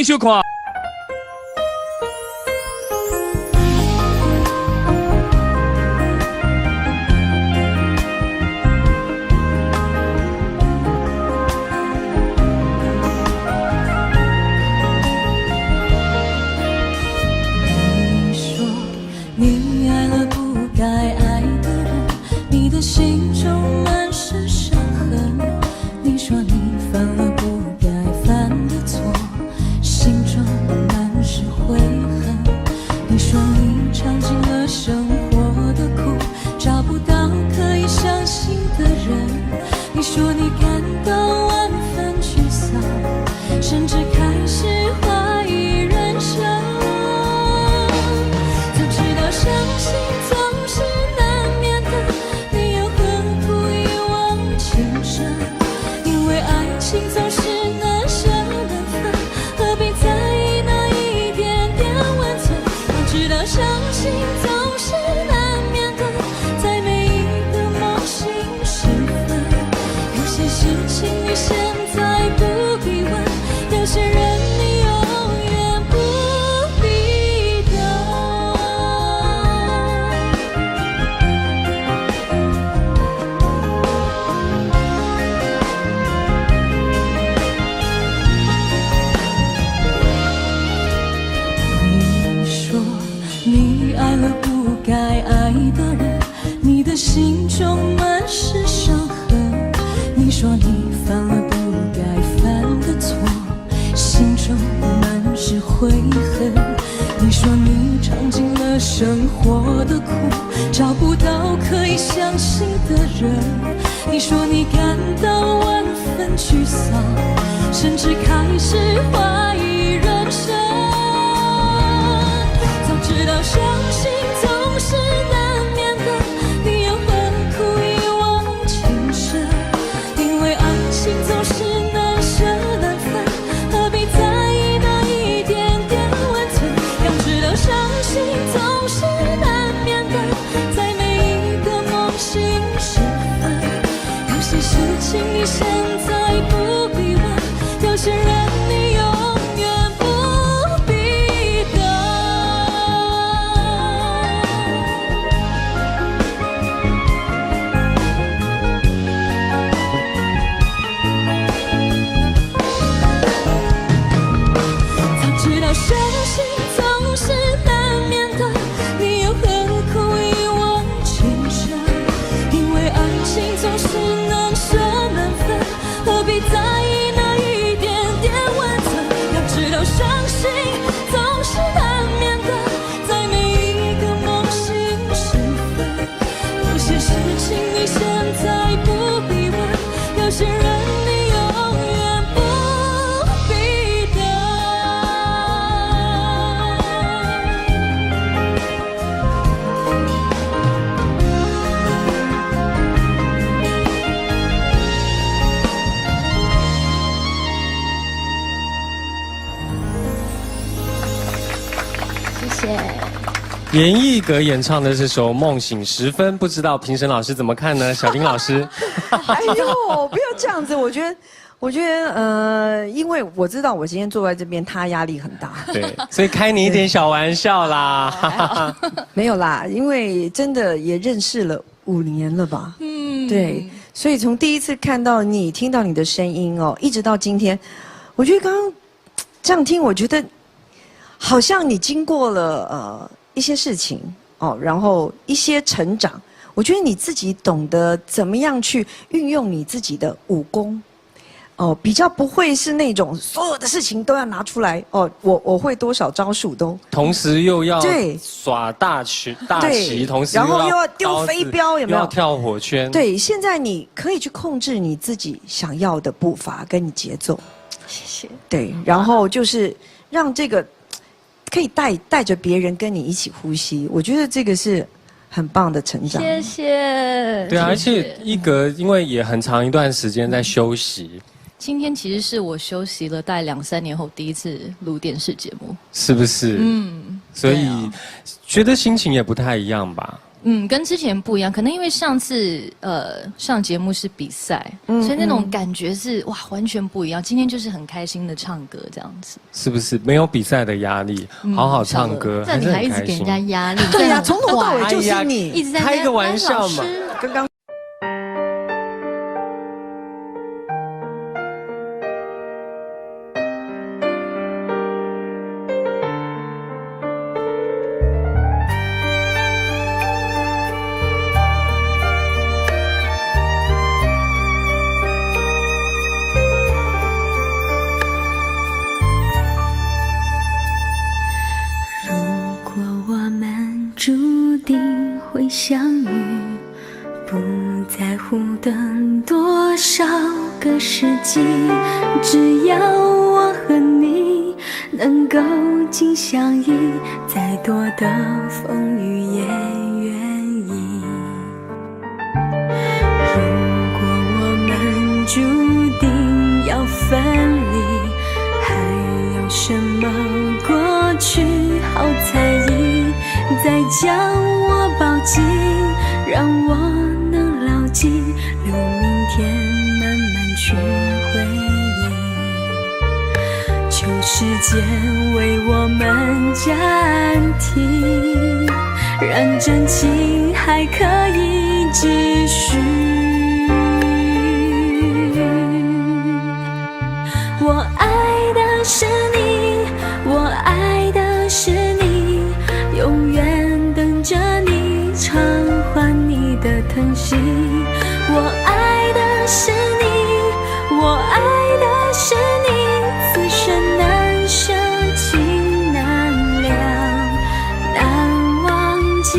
收看。你爱了不该爱的人，你的心中满是伤痕。你说你犯了不该犯的错，心中满是悔恨。你说你尝尽了生活的苦，找不到可以相信的人。你说你感到万分沮丧，甚至开始怀疑人生。相信总是难免的，你又何苦一往情深？因为爱情总是难舍难分，何必在意那一点点温存？要知道相信总是难免的，在每一个梦醒时分，有些事情你现在不必问，有些人你永远不必等。你爱了不该爱的人，你的心中满是伤痕。你说你犯了不该犯的错，心中满是悔恨。你说你尝尽了生活的苦，找不到可以相信的人。你说你感到万分沮丧，甚至开始怀疑人生。知道相信总是难免的，你又何苦一往情深？因为爱情总是难舍难分，何必在意那一点点温存？要知道相信总是难免的，在每一个梦醒时分，有些事情你现在不必问，有些人你永远不必等。相信总是难免的，你又何苦一往情深？因为爱情总是难舍难分，何必在意那一点点温存？要知道相信总是难免的，在每一个梦醒时分，有些事情你现在不必问，有些人你永远不必等。严艺格演唱的这首《梦醒时分》，不知道评审老师怎么看呢？小丁老师，哎呦，不要这样子，我觉得，因为我知道我今天坐在这边，他压力很大。对，所以开你一点小玩笑啦。没有啦，因为真的也认识了5年了吧？对，所以从第一次看到你、听到你的声音哦，一直到今天，我觉得刚刚这样听，我觉得好像你经过了一些事情哦，然后一些成长，我觉得你自己懂得怎么样去运用你自己的武功。哦，比较不会是那种所有的事情都要拿出来哦，我会多少招数都，同时又要对耍大旗，同时然后又要丢飞镖，有没有？又要跳火圈。对，现在你可以去控制你自己想要的步伐跟你节奏。谢谢。对，然后就是让这个可以带着别人跟你一起呼吸，我觉得这个是很棒的成长。谢谢。对啊，而且一格因为也很长一段时间在休息。今天其实是我休息了大概2、3年后第一次录电视节目，是不是？所以觉得心情也不太一样吧？跟之前不一样，可能因为上次上节目是比赛，所以那种感觉是哇完全不一样。今天就是很开心的唱歌这样子，是不是？没有比赛的压力，好好唱歌，这你还一直给人家压力，对呀，从头到尾就是你，一直在开个玩笑嘛。刚刚。相遇，不在乎等多少个世纪，只要我和你能够紧相依，再多的风雨也愿意。如果我们注定要分离，还有什么过去好在意？再将我抱紧，让我能牢记，留明天慢慢去回忆。求时间为我们暂停，让真情还可以继续。我爱的是你，我爱的是你，永远等着你偿还你的疼惜。我爱的是你，我爱的是你，此生难舍情难了，难忘记。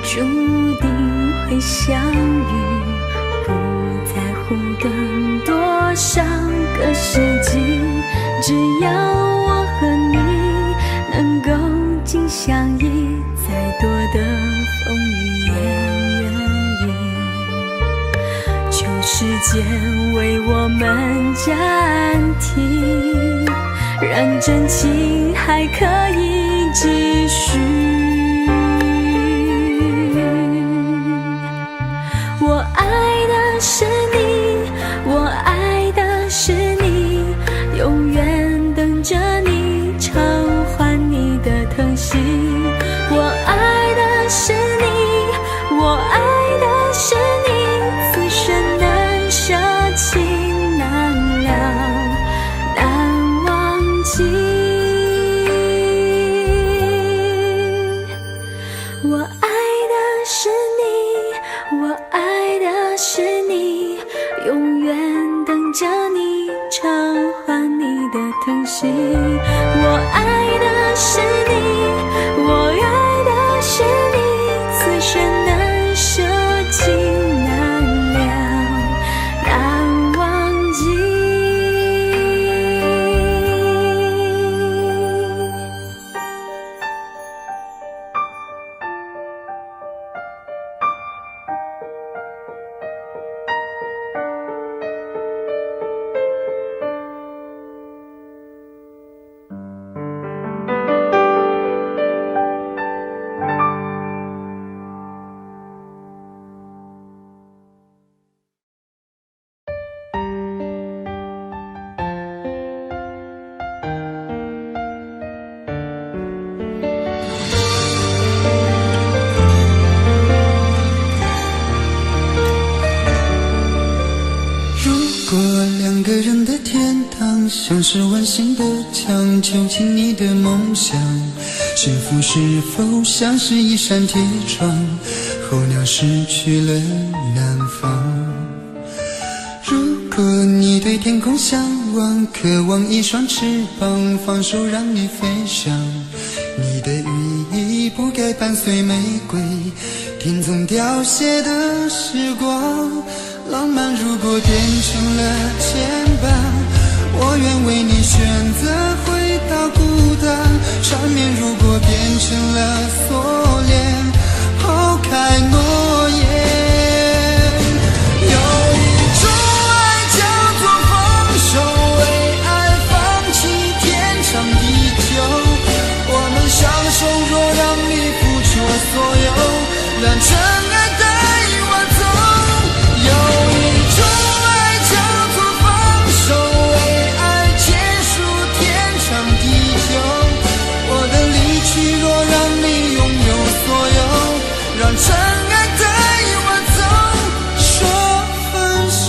注定会相遇，不在乎等多少个世纪，只要我和你能够紧相依，再多的风雨也愿意。求时间为我们暂停，让真情还可以继续。我爱的是你，我爱的是你，永远等着你偿还你的疼惜。我爱的是你，我爱的是你，此生难舍情难了，难忘记。我爱的是你，我爱的是你，永远等着你偿还你的疼惜。我爱的是你，我爱的是你，此生难舍情难了，难忘记。如果两个人的天堂像是温馨的墙，囚禁你的梦想，幸福是否像是一扇铁窗，候鸟失去了南方。果你对天空向往，渴望一双翅膀，放手让你飞翔。你的羽翼不该伴随玫瑰，听从凋谢的时光。浪漫如果变成了牵绊，我愿为你选择回到孤单。缠绵如果变成了锁链，抛开诺言。所有让真爱带我走，有一种爱叫做放手，为爱结束天长地久。我的离去若让你拥有所有，让真爱带我走，说分手。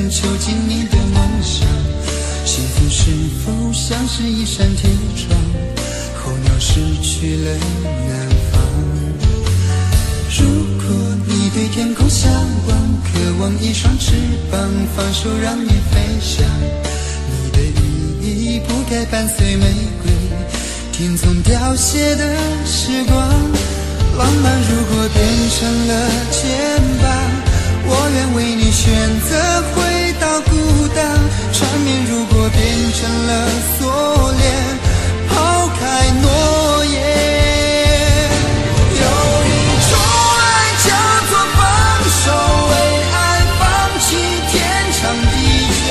囚禁你的梦想，幸福是否像是一扇铁窗，候鸟失去了南方。如果你对天空向往，渴望一双翅膀，放手让你飞翔。你的羽翼不该伴随玫瑰，听从凋谢的时光。浪漫如果变成了牵绊，我愿为你选择回到孤单。缠绵如果变成了锁链，抛开诺言。有一种爱叫做放手，为爱放弃天长地久。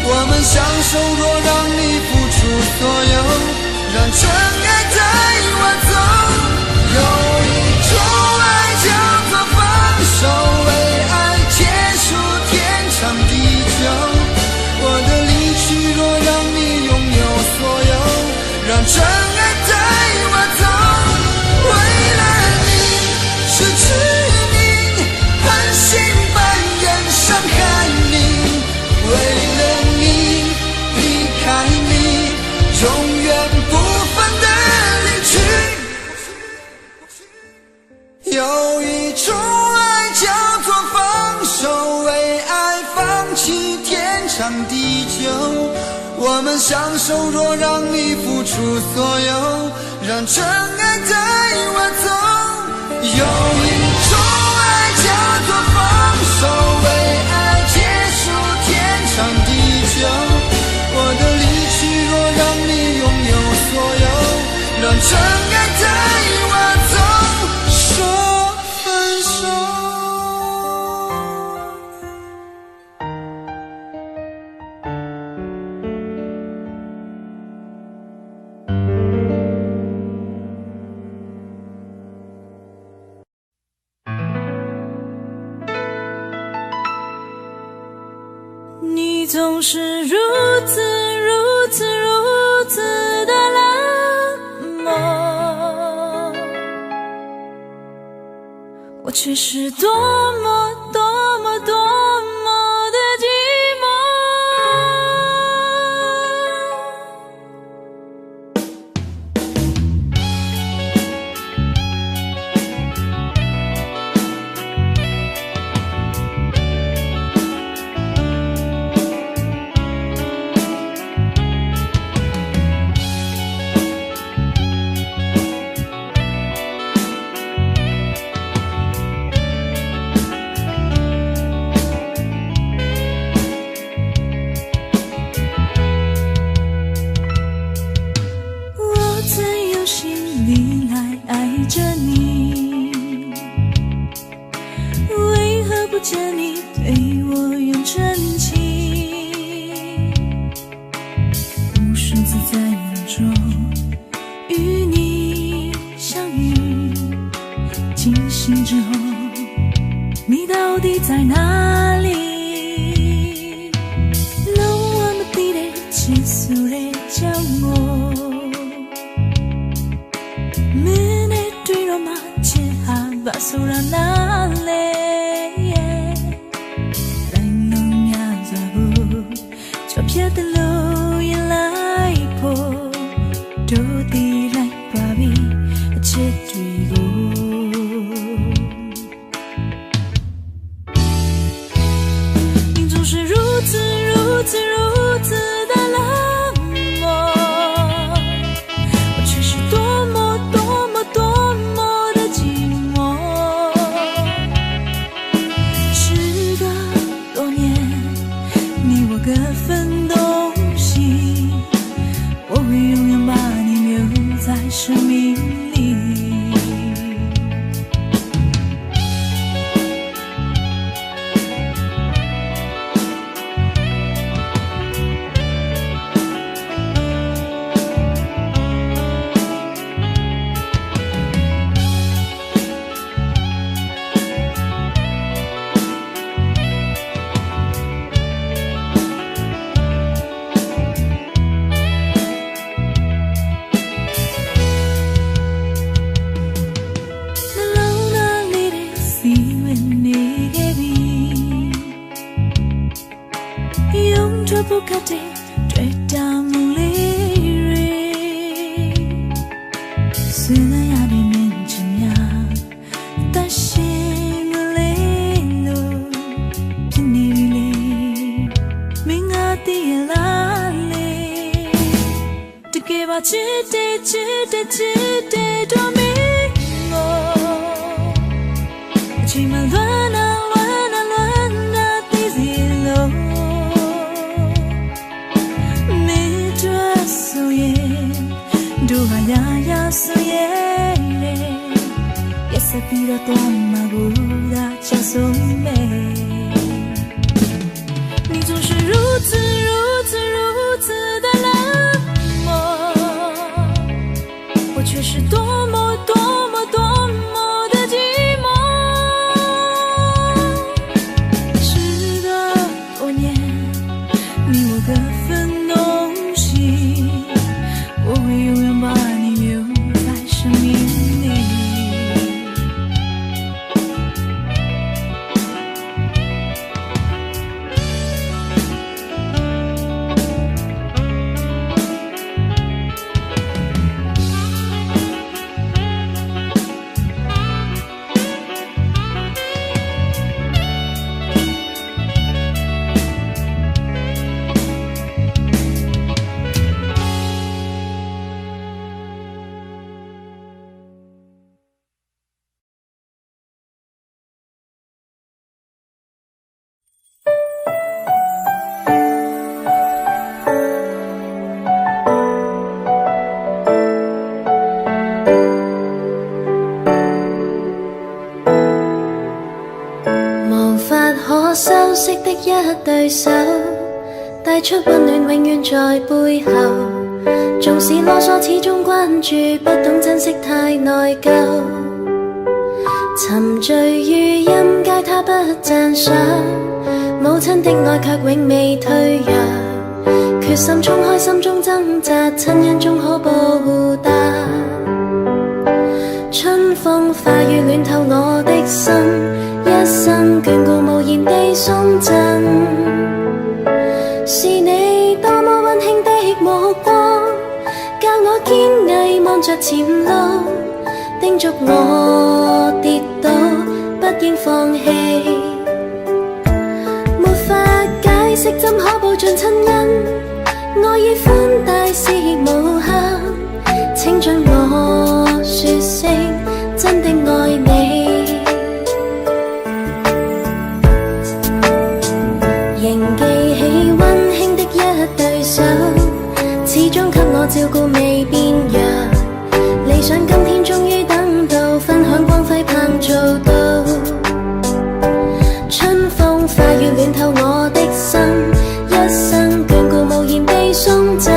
我们相守，若让你付出所有，让真爱带我走。有一种爱叫做放手，为爱结束天长地久。我的离去若让你拥有所有，让真爱带我走。为了你失去你，狠心扮演伤害你。为了你离开你，永远不分的离去。有一种爱叫做放手，为爱放弃天长地久。我们相守，若让你付出所有，让真爱带我走。有一种爱叫做放手，为爱结束天长地久。我的离去若让你拥有所有，让真爱带我走。你总是如此如此如此的冷漠，我却是多么多么多么的寂寞。在哪里？让我们地的结束的将我，门的对罗马切哈巴苏拉那里，来弄呀扎布，就撇的路也来破，都地来巴比切对过。是如此如此如此的冷漠，我却是多么多么多么的寂寞。时隔多年，你我各分东西，我会永远把你留在生命里。不可的对到梦里瑞，虽然呀的面前呀，但是我泪路偏你里，明啊的拉里，这个把记得多明我，起码乱啊。Duhanya suyere ya sapira toma buda chasume 你总是如此如此如此的冷漠，我却是多么多么多么的寂寞。时隔多年，你我各分东西，我会永远把你留在生命里。修飾的一對手，帶出溫暖永遠在背後。縱使囉嗦始終關注，不懂珍惜太內疚。沉醉於音階他不讚賞，母親的愛卻永未退讓。決心衝開心中掙扎，親恩終可報答。春風化雨暖透我的心，一生眷顧無言地送贈，是你多麼溫馨的目光，教我堅毅望着前路，叮囑我跌倒不應放棄。沒法解釋怎可報盡親恩，愛意寬大是無限，請准我說聲真的愛你。仍記起溫馨的一對手，始終給我照顧未變弱。理想今天終於等到，分享光輝盼做到。春風化雨暖透我的心，一生眷顧無言地送贈。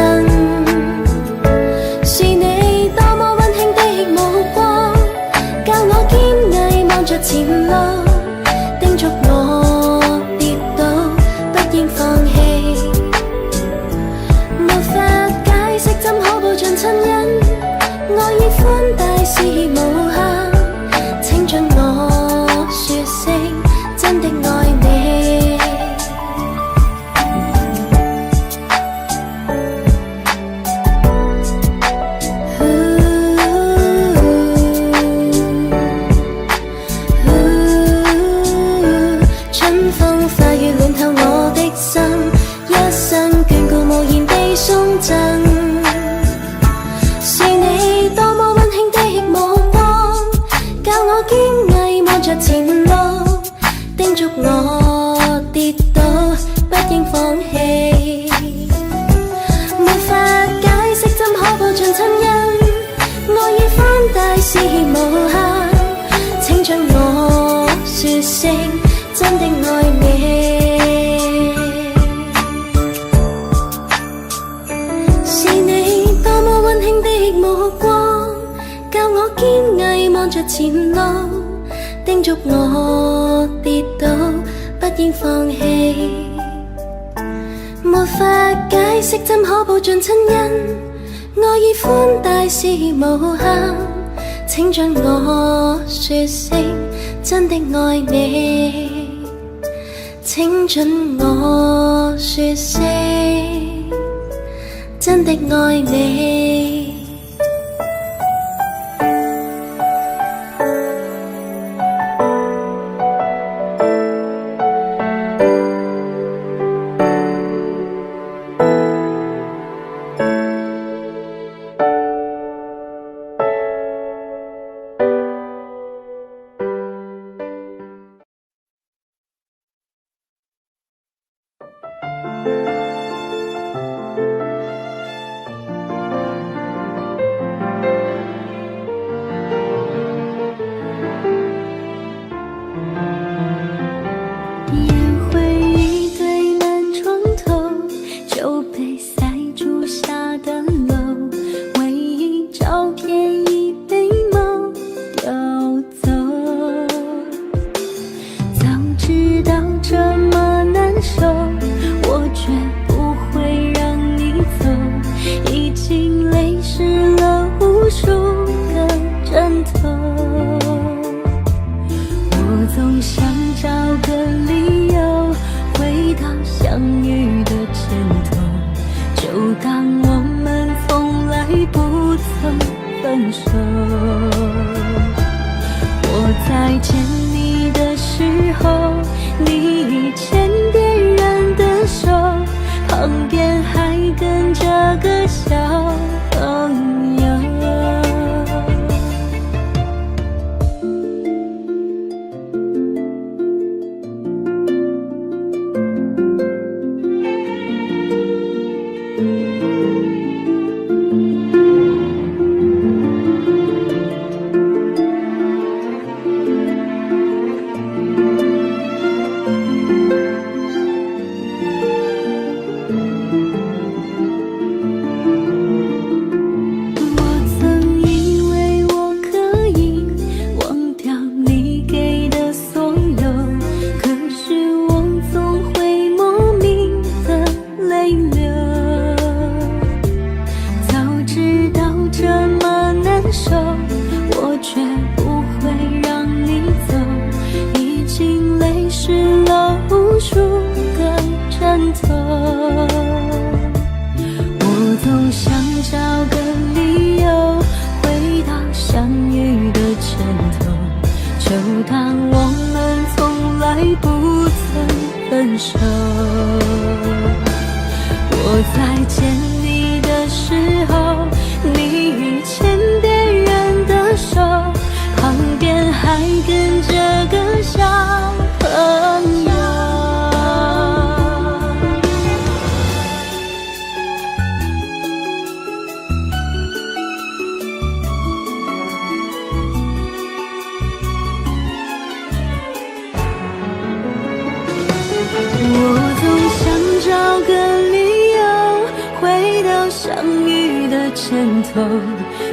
是你多麼溫馨的目光，教我堅是無限，請將我說聲真的愛你。是你多麼溫馨的目光，教我堅毅望着前路，叮囑我跌倒不應放棄。沒法解釋怎可報盡親恩，愛意寬大是無限，請將我說聲真的愛你，請准我說聲真的愛你。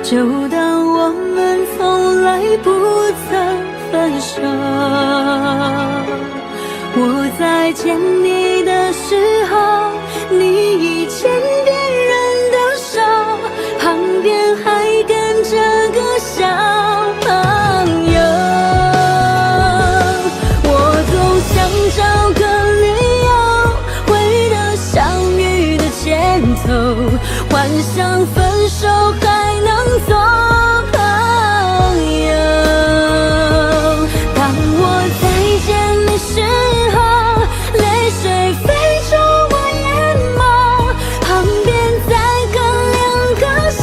就当我们从来不曾分手。我在见你的时候，你已牵别人的手，旁边还跟着个小朋友。我总想找个理由，回到相遇的前头，幻想分手还能做朋友。当我再见你时候，泪水飞出我眼眸，旁边再跟两个小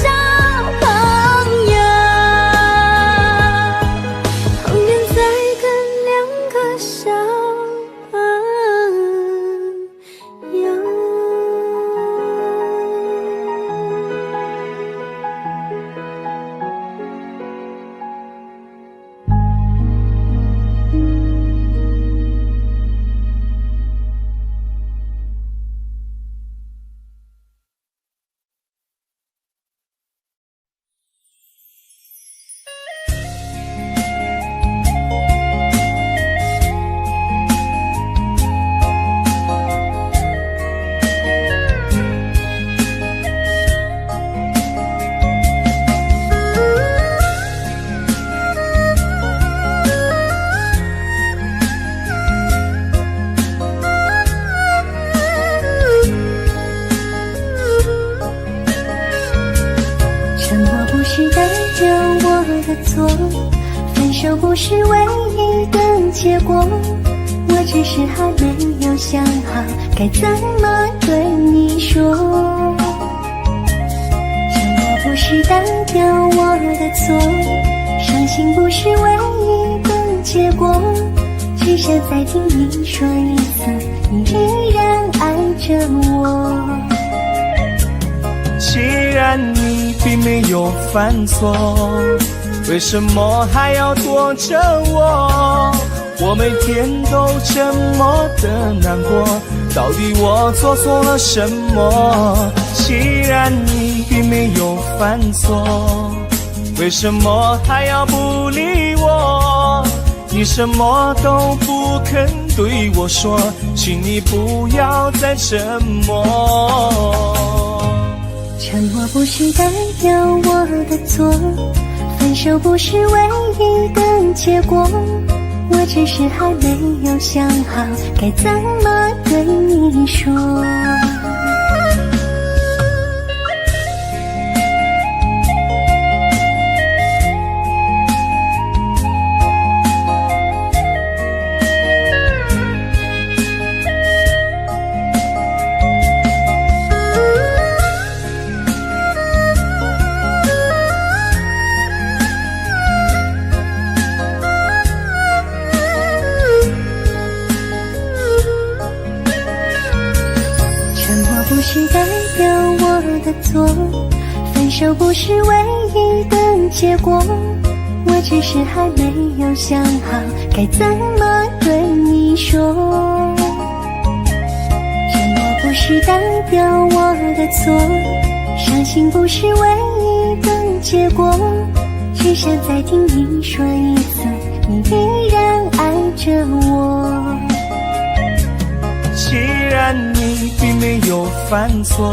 朋友，旁边再跟两个小朋友。的错，分手不是唯一的结果，我只是还没有想好该怎么对你说。沉默不是代表我的错，伤心不是唯一的结果，只想再听你说一次，你依然爱着我。既然你并没有犯错，为什么还要躲着我？我每天都这么的难过，到底我做错了什么？既然你并没有犯错，为什么还要不理我？你什么都不肯对我说，请你不要再沉默。沉默不是代表我的错，分手不是唯一的结果，我只是还没有想好该怎么对你说。不是代表我的错，分手不是唯一的结果，我只是还没有想好该怎么对你说。沉默不是代表我的错，伤心不是唯一的结果，只想再听你说一次，你依然爱着我。既然你并没有犯错，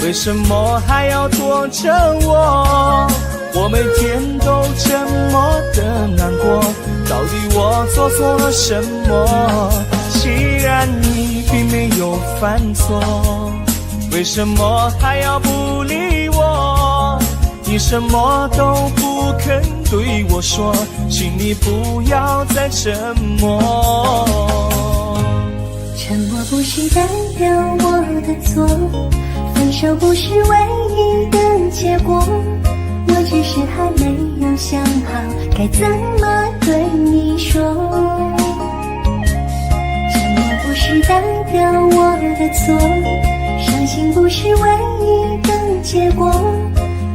为什么还要躲着我？我每天都这么的难过，到底我做错了什么？既然你并没有犯错，为什么还要不理我？你什么都不肯对我说，请你不要再沉默。沉默不是代表我的错，分手不是唯一的结果，我只是还没有想好该怎么对你说。沉默不是代表我的错，伤心不是唯一的结果，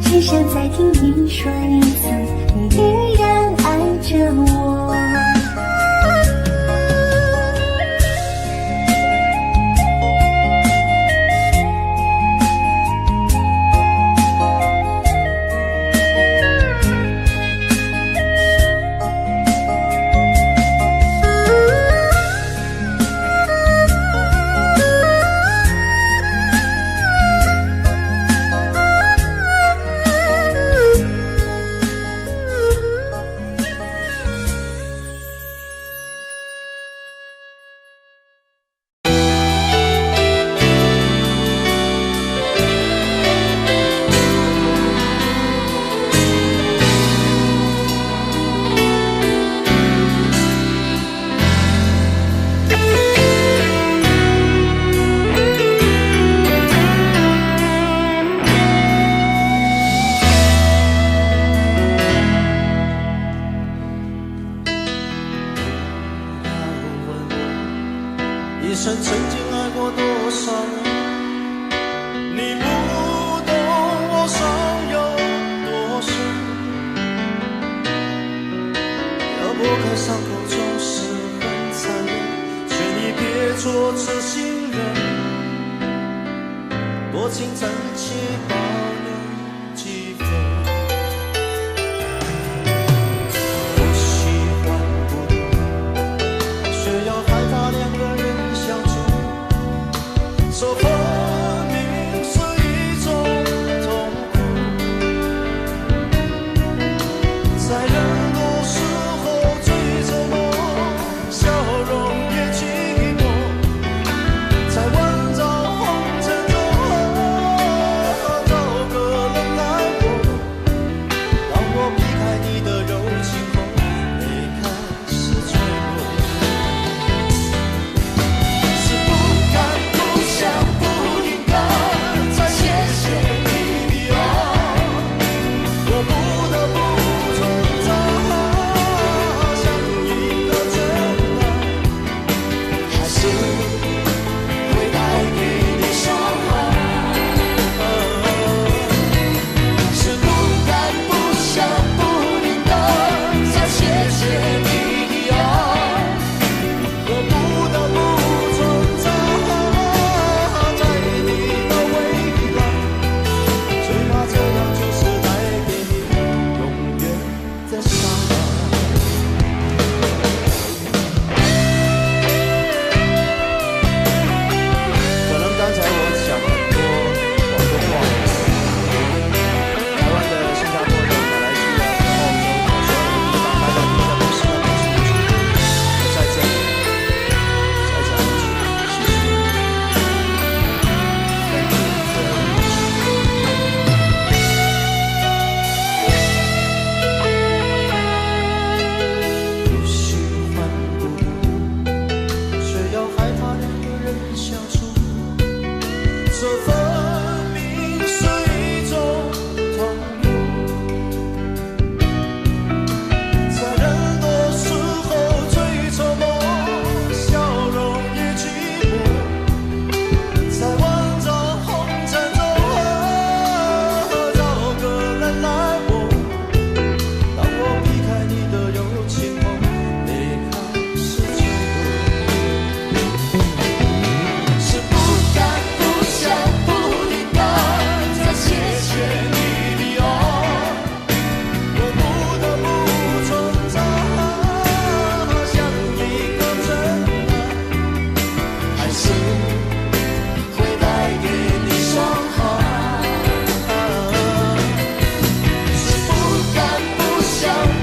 只想再听你说一次，你依然爱着我。离开分明是一种痛苦，在人多时候最沉默，笑容也寂寞，在万丈红尘中找个人来我。当我避开你的柔情后，泪开始坠落，是不敢不想不应该再谢谢你的爱，我不得不存在，像一个真爱，还是会带给你伤害，是不敢不想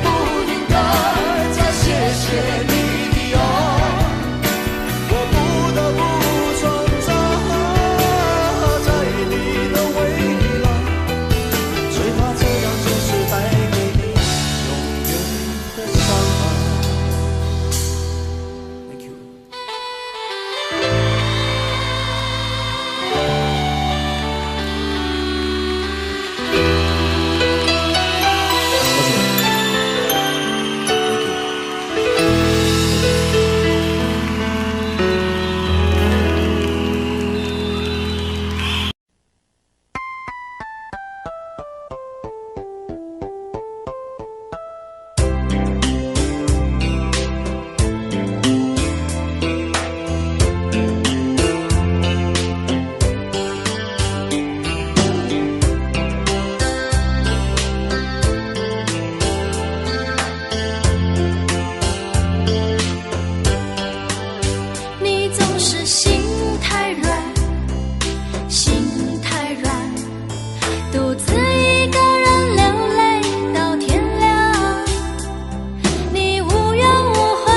不应该再谢谢你的爱，我不得不存在，在你的未来，最怕这样就是带给你永远的伤害。Thank you。你总是心太软，心太软，独自一个人流泪到天亮。你无怨无悔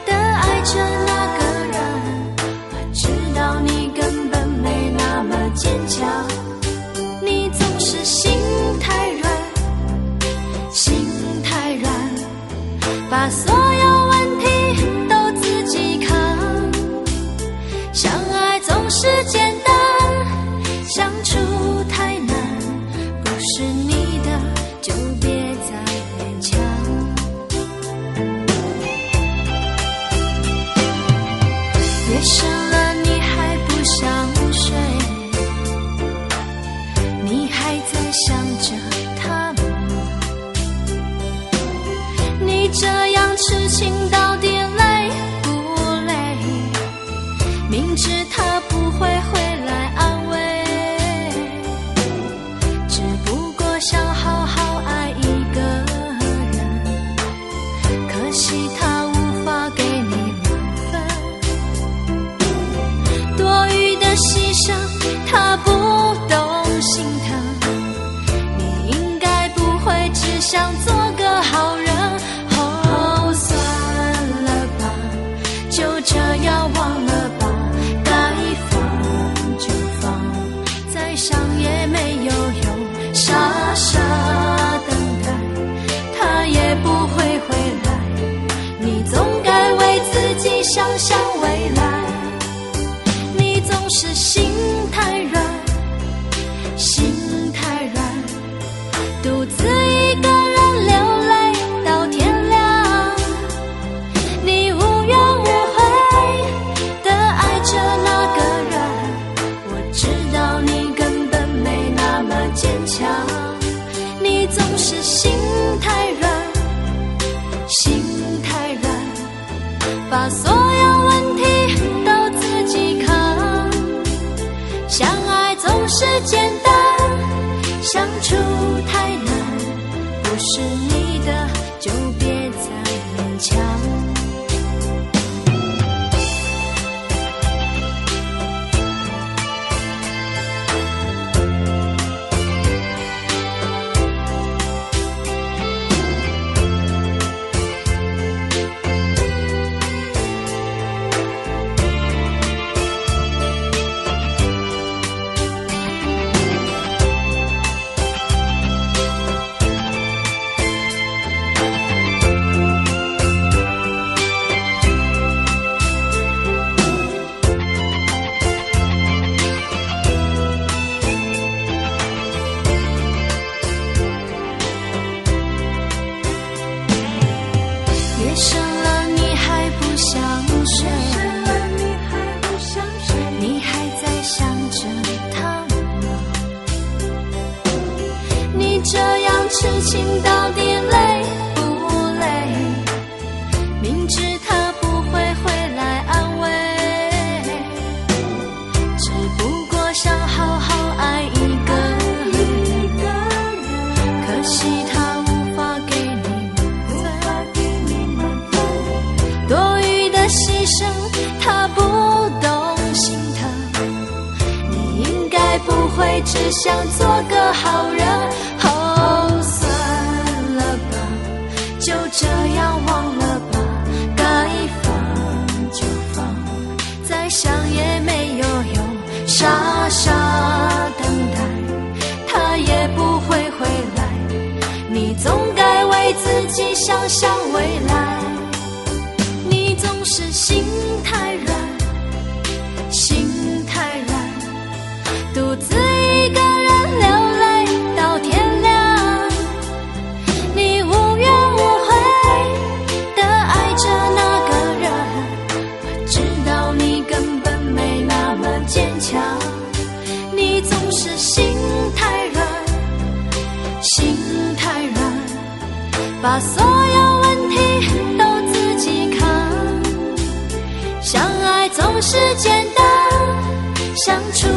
地爱着那个人，我知道你根本没那么坚强。你总是心太软，心太软，把所有问题都自己扛。相爱总是简单，相处太难，不是你的就别再勉强。夜深了你还不想睡，你还在想着他吗？你这样痴情到底累不累？明知他不会回来安慰，只不过想好好爱一个人，可惜他无法给你满分，多余的牺牲他不懂心疼，你应该不会只想做个好人。哦，算了吧，就这样忘了吧，该放就放，再想也没有用，傻傻等待，他也不会回来，你总该为自己想想未来。你总是心太软，心太软，独自一个人流泪到天亮。你无怨无悔地爱着那个人，我知道你根本没那么坚强。你总是心太软，心太软，把所有问题都自己扛。相爱总是简单，相处太难，不是你的就别再勉强。痴情到底累不累？明知他不会回来安慰，只不过想好好爱一个人，可惜他无法给你满分，多余的牺牲他不懂心疼，你应该不会只想做个好人。哦，算了吧，就这样忘了吧，该放就放，再想也没有用，傻傻等待，他也不会回来，你总该为自己想想未来。你总是心太软，心太软，独自一个人流泪到天亮，你无怨无悔地爱着那个人，我知道你根本没那么坚强，你总是心太软，心太软，把所有问题都自己扛，相爱总是简单，相处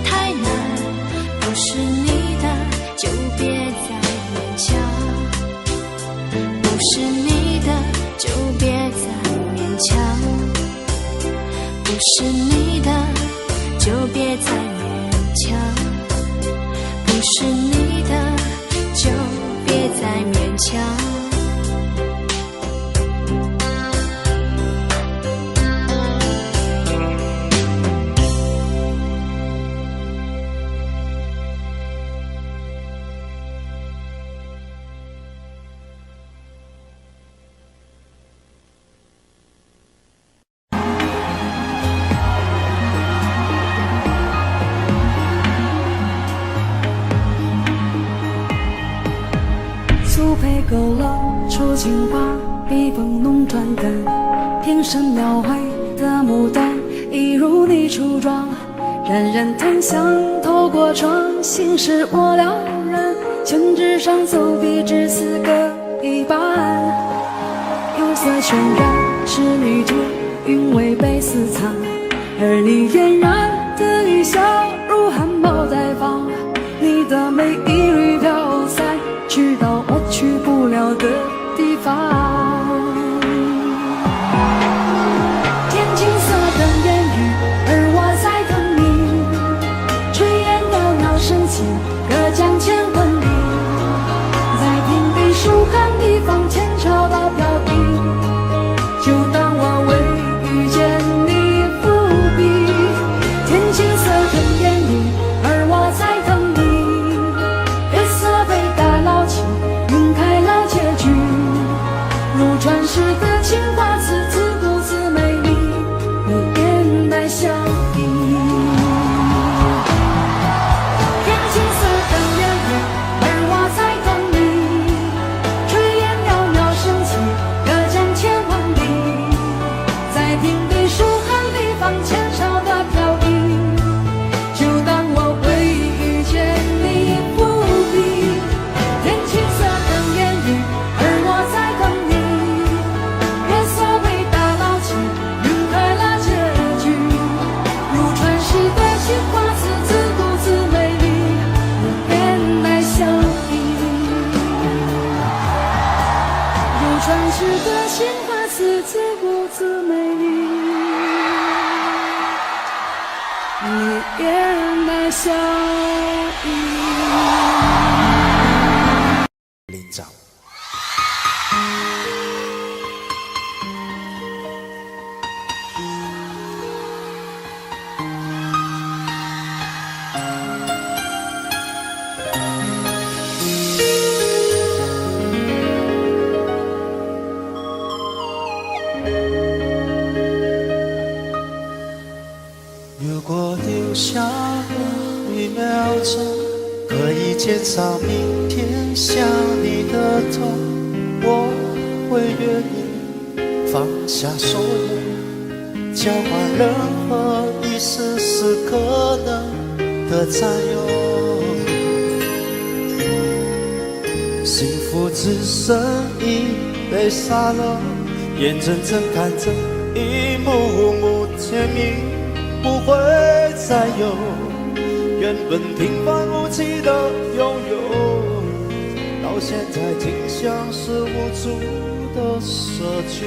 太难，不是你的就别再勉强，不是你的就别再勉强，不是你的就别再勉强，不是你的就别再勉强。苏配勾勒出情花，笔锋浓转感，平生描绘的牡丹，一如你初妆。冉冉檀香透过窗，心事我了然。宣纸上走笔只似各一半，釉色渲染仕女图，韵味被私藏。而你嫣然的一笑，如含苞待放。你的美一缕飘散，直到我去不了的地方。天青色的烟雨，而我在等你。炊烟袅袅升起，隔江千万里。在平地书汉地方，前朝的飘逸，就当我为遇见你伏笔。天青色的烟雨，而我在等你。月色被打捞起，晕开了结局。如传世的情话，字字不字美丽，你面带笑意。天青色的烟雨，而我在等你。炊烟袅袅升起，隔江千万里。在平地书汉地方，前朝的飘逸，就当我会遇见你伏笔。天青色的烟雨，而我在等你。月色被打捞起，晕开了结局。如传世的情话，字字不字美丽，我面带笑意。如传世的情话，字字不字美丽，你面带笑意。领长。如果留下了1秒钟，可以减少明天想你的痛，我会愿意放下所有，交换任何一丝丝可能的占有。福只剩一杯沙漏，眼睁睁看着一幕幕甜蜜不会再有，原本平凡无奇的拥有，到现在竟像是无助的奢求。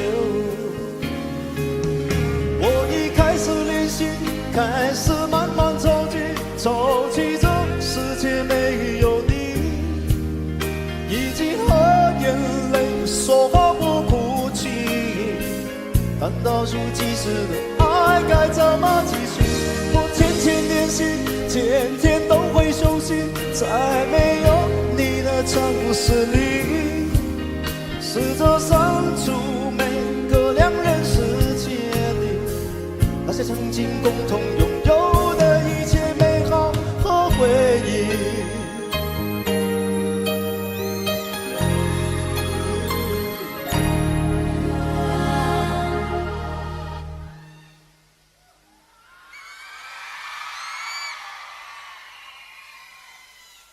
我已开始练习，开始慢慢着急，着急这世界没有你，已经和眼泪说话不哭泣，但倒数计时的爱该怎么继续？我天天练习，天天都会休息，在没有你的城市里，试着删除每个两人世界里那些曾经共同拥有的一切美好和回忆。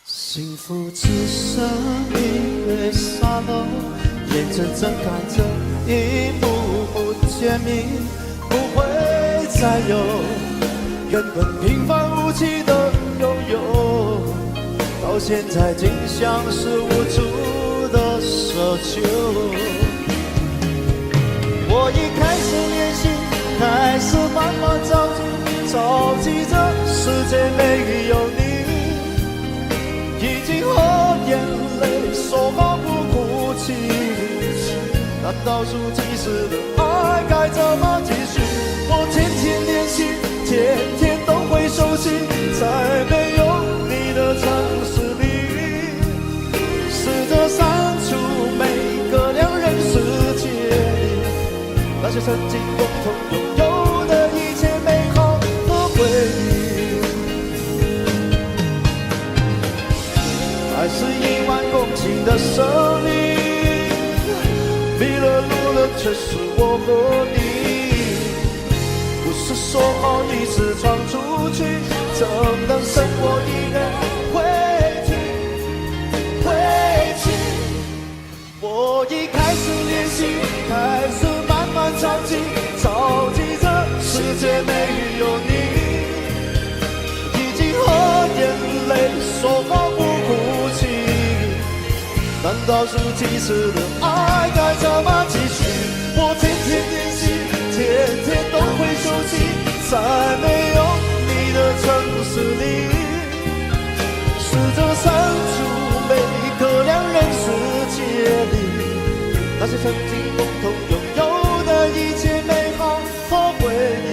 幸福只剩一杯沙漏，眼睁睁看着一幕幕甜蜜不会再有，原本平凡无奇的拥有，到现在竟像是无助的奢求。我已开始练习，开始慢慢着急，着急这世界没有你，已经和眼泪说话不哭泣，难倒数计时的爱该怎么继续？我天天练习，天天都会熟悉，在没有你的城市里，试着删除每个两人世界里那些曾经共同拥有的一切美好和回忆。爱是1万公顷的森林，迷了路了却是我和你，不是说好一次闯出去，怎能剩我一人回去？我已开始练习，开始慢慢着急，着急这世界没有你，已经和眼泪说话不哭泣，难倒数计时的爱该怎么继续？我天天练习，天天都会熟悉，在没有你的城市里，试着删除每个两人世界里那些曾经共同拥有的一切美好和回忆。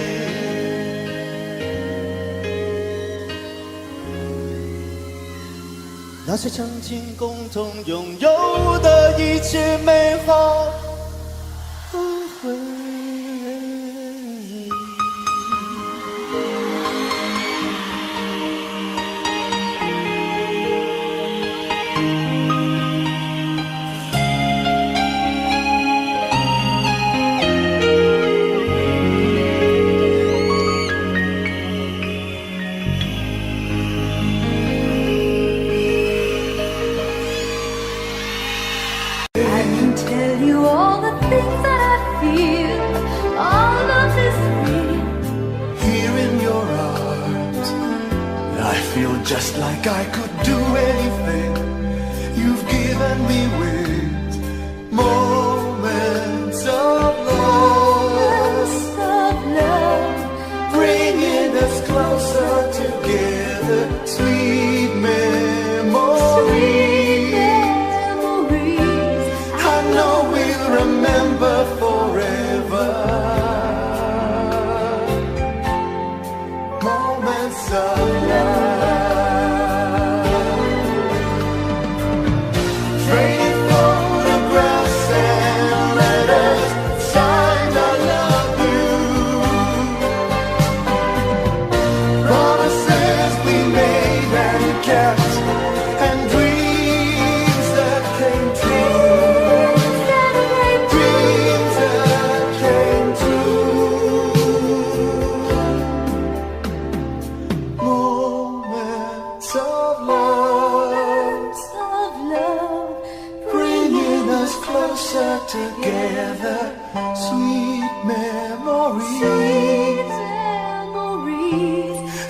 那些曾经共同拥有的一切美好和回忆。Just like I could do anything you've given me with moments of love, bringing us closer together, sweet memories. I know we'll remember forever. Moments of love. Trading photographs together, sweet memories.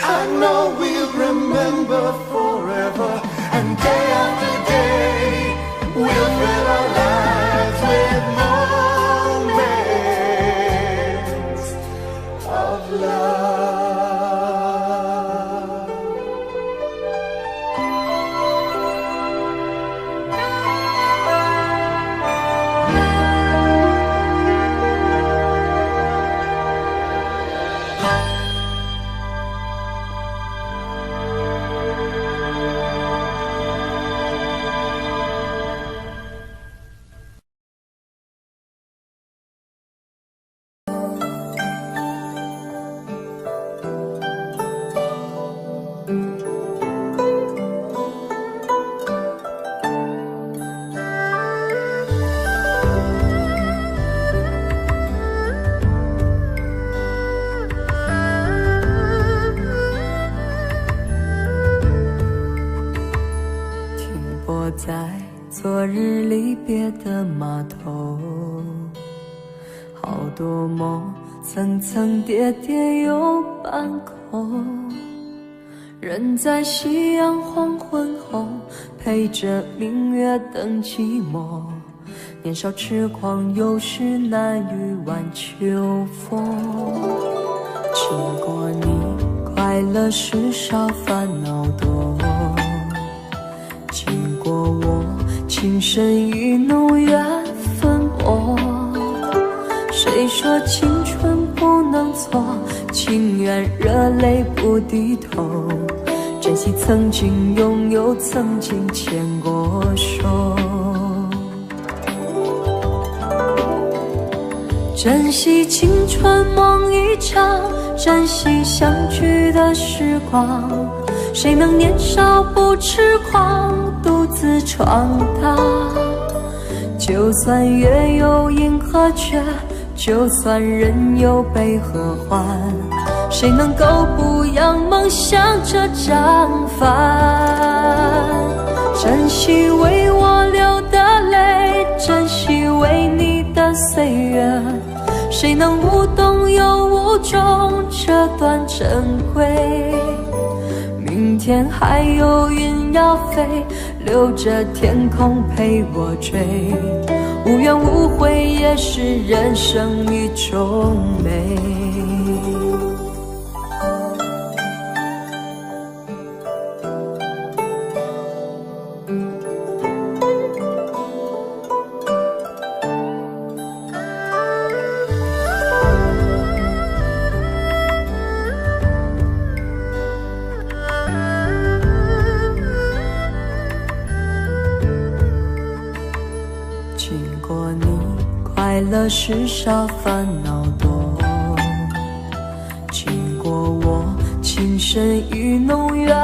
I know we'll remember forever, and day after day we'll fill our lives with moments of love.在昨日离别的码头，好多梦层层叠叠又半空，人在夕阳黄昏后陪着明月等寂寞，年少痴狂有时难御晚秋风。经过你快乐时少烦恼多，经过我情深意浓缘分薄，谁说青春不能错，情愿热泪不低头，珍惜曾经拥有，曾经牵过手，珍惜青春梦一场，珍惜相聚的时光，谁能年少不痴狂，独自闯荡。就算月有阴和缺，就算人有悲和欢，谁能够不扬梦想这张帆？珍惜为我流的泪，珍惜为你的岁月，谁能无动又无衷这段珍贵？明天还有云要飞，留着天空陪我追，无怨无悔也是人生一种美。快乐时少烦恼多，经过我情深意浓缘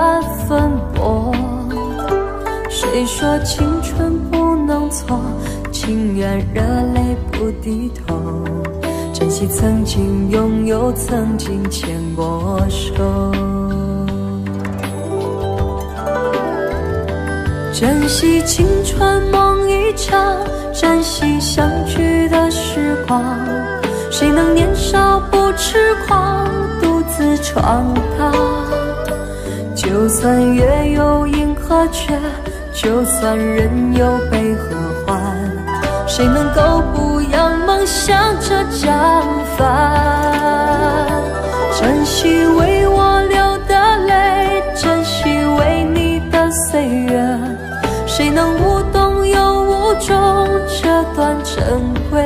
分薄，谁说青春不能错，情愿热泪不低头，珍惜曾经拥有，曾经牵过手，珍惜青春梦一场，珍惜相聚的时光，谁能年少不痴狂，独自闯荡。就算月有阴和缺，就算人有悲和欢，谁能够不扬梦想这张帆？珍惜为我流的泪，珍惜为你的岁月，谁能无动又无衷这段珍贵？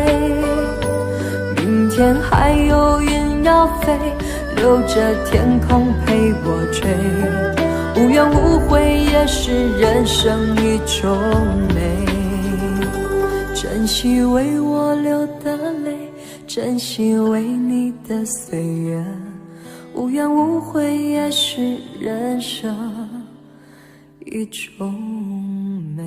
明天还有云要飞，留着天空陪我追，无怨无悔也是人生一种美。珍惜为我流的泪，珍惜为你的岁月，无怨无悔也是人生一种美。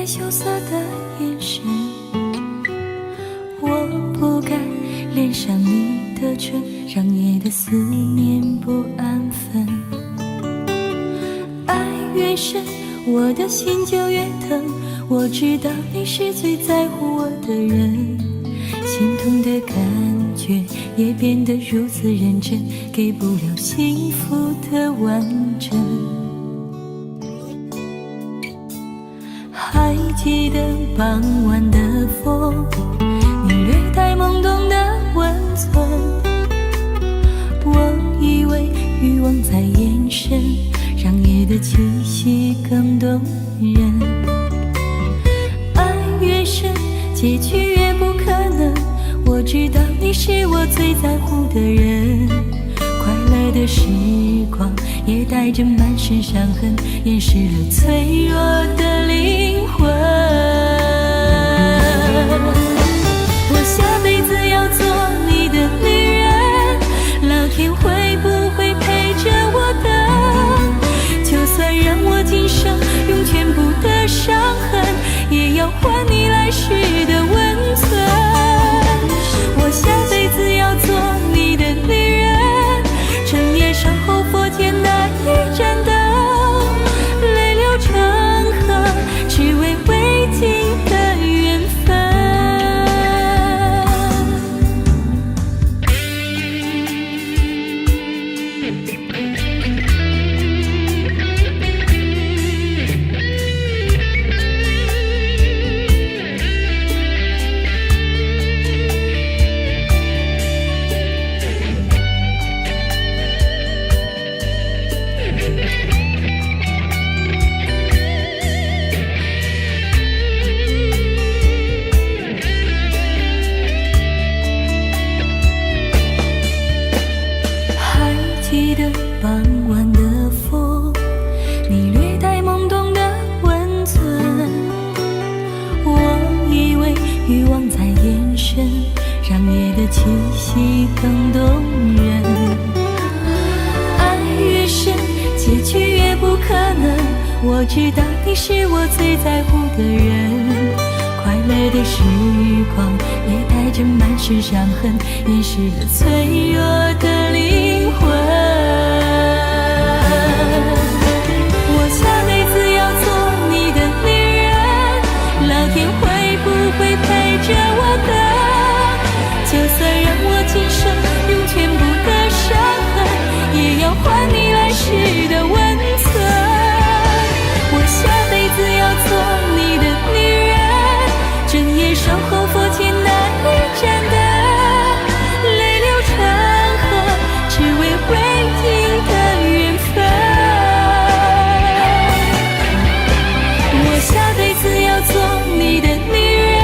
羞涩的眼神，我不该恋上你的唇，让夜的思念不安分。爱越深，我的心就越疼，我知道你是最在乎我的人，心痛的感觉也变得如此认真，给不了幸福的完整。还记得傍晚的风，你略带懵懂的温存，我以为欲望在眼神，让夜的气息更动人。爱越深，结局越不可能，我知道你是我最在乎的人，快乐的时光也带着满身伤痕，掩饰了脆弱的灵魂。我下辈子要做你的女人，老天会不会陪着我等？就算让我今生用全部的伤痕，也要还你来时的温存。我下辈子要做你的女人，整夜守候佛前那一盏灯，泪流成河，只为未尽的缘分。傍晚的风，你略带懵懂的温存，我以为欲望在眼神，让夜的气息更动人。爱越深，结局越不可能，我知道你是我最在乎的人，快乐的时光也带着满身伤痕，掩饰了脆弱的灵魂。我下辈子要做你的女人，老天会不会陪着我等？就算让我今生用全部的伤痕，也要还你来时的温存。我下辈子要做你的女人，整夜守候佛前那一盏灯，泪流成河，只为未尽的缘分。我下辈子要做你的女人，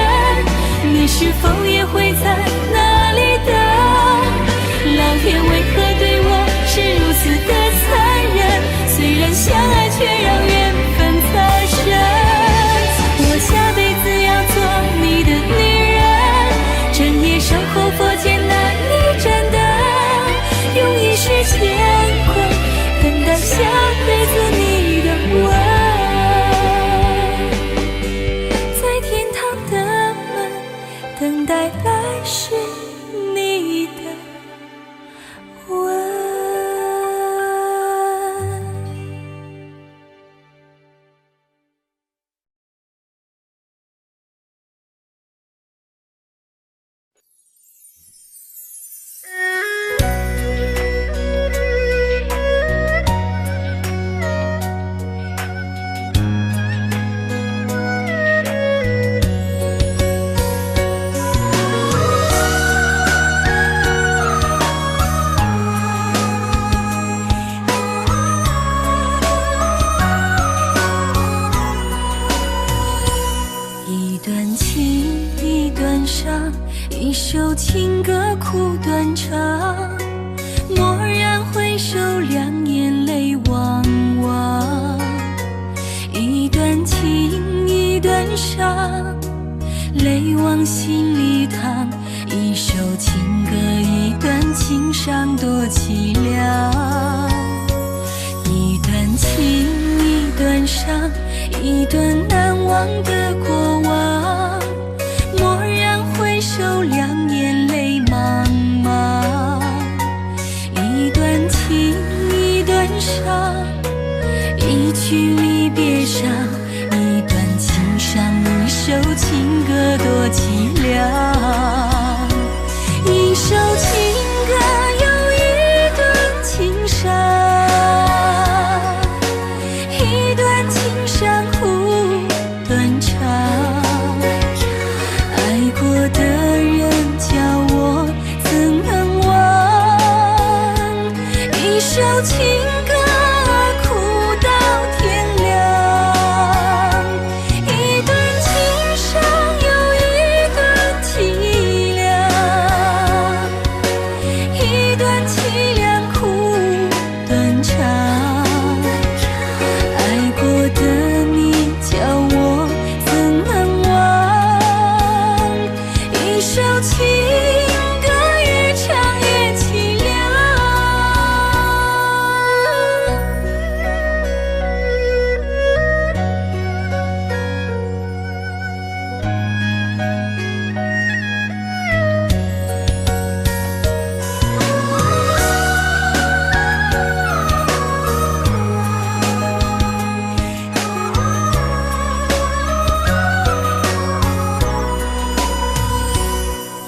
你是否也会在那里等？老天为何对我是如此的残忍？虽然相爱，却让缘分太深。我下辈子要做你的女人，整夜守候佛前那一盏灯，用一世牵挂等待下辈子你的吻。等待来世你的吻。一首情歌苦断肠，蓦然回首，两眼泪汪汪。一段情，一段伤，泪往心里淌。一首情歌，一段情伤，多凄凉。一段情，一段伤，一段难忘。忘的过往。蓦然回首，两眼泪茫茫。一段情，一段伤，一曲离别伤，一段情伤，一首情歌多凄凉。一首情歌有一段情伤，一段情伤苦断肠。爱过的人叫我怎能忘？一首情歌苦到天亮，一段情伤有一段凄凉，一段凄凉苦断肠。爱过的你叫我怎能忘？一首情歌越唱越凄凉。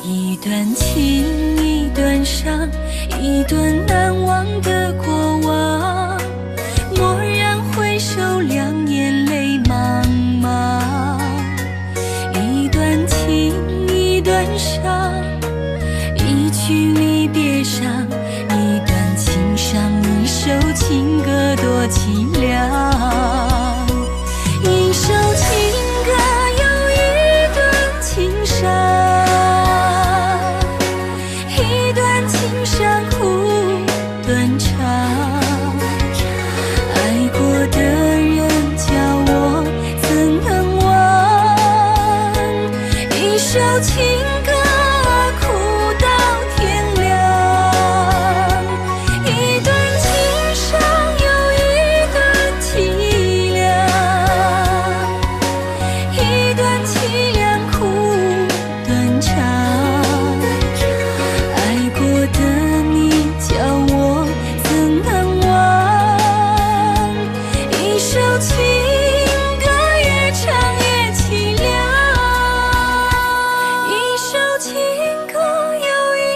一段情，一段伤，一段难忘的过往。蓦然回首，两眼泪茫茫。一段情，一段伤，一曲离别伤，一段情伤，一首情歌多凄凉。一首情歌有一段情伤，一段情伤苦断肠。爱过的人叫我怎能忘？一首情歌苦到天亮，一段情伤有一段凄凉，一段凄凉苦断肠。爱过的你叫我怎能忘？一首情歌越唱越凄凉，一首情歌有一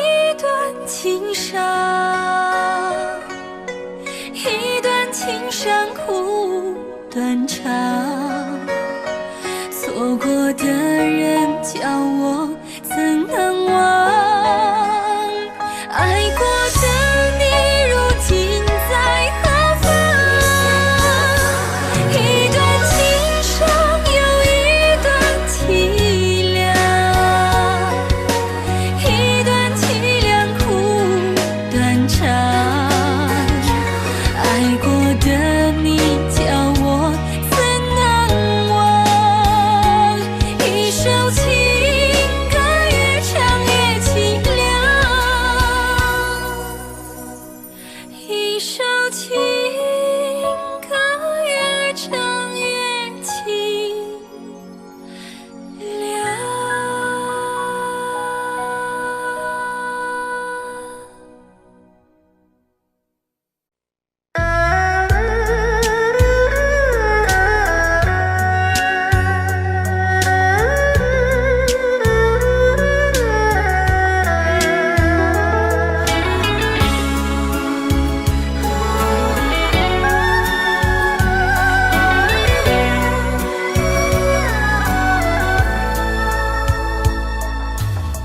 段情伤，一段情伤苦断肠。错过的人叫我怎能忘？爱过的你如今在何方？一段情伤有一段凄凉，一段凄凉苦断肠。爱过的你叫我怎能忘？一首情歌越唱越凄凉，一首情歌越唱越凄凉。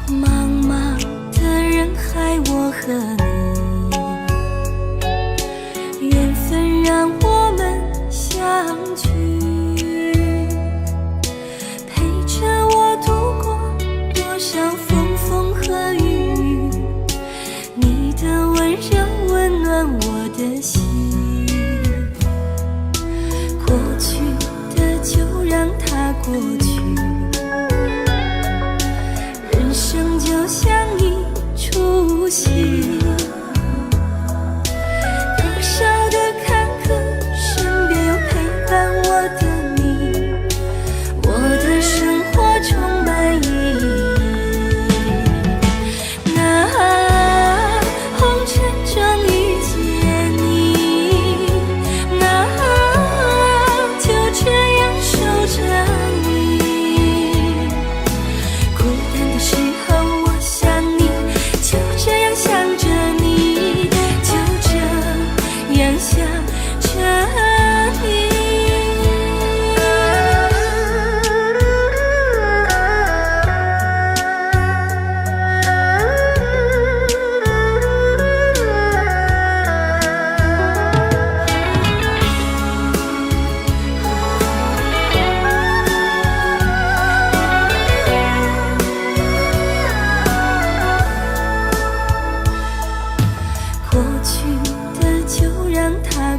茫茫的人海，我和你，缘分让我们相聚，陪着我度过多少风风和雨雨。你的温柔温暖我的心，过去的就让它过去。人生就像一出戏，多少的坎坷，身边有陪伴我的你。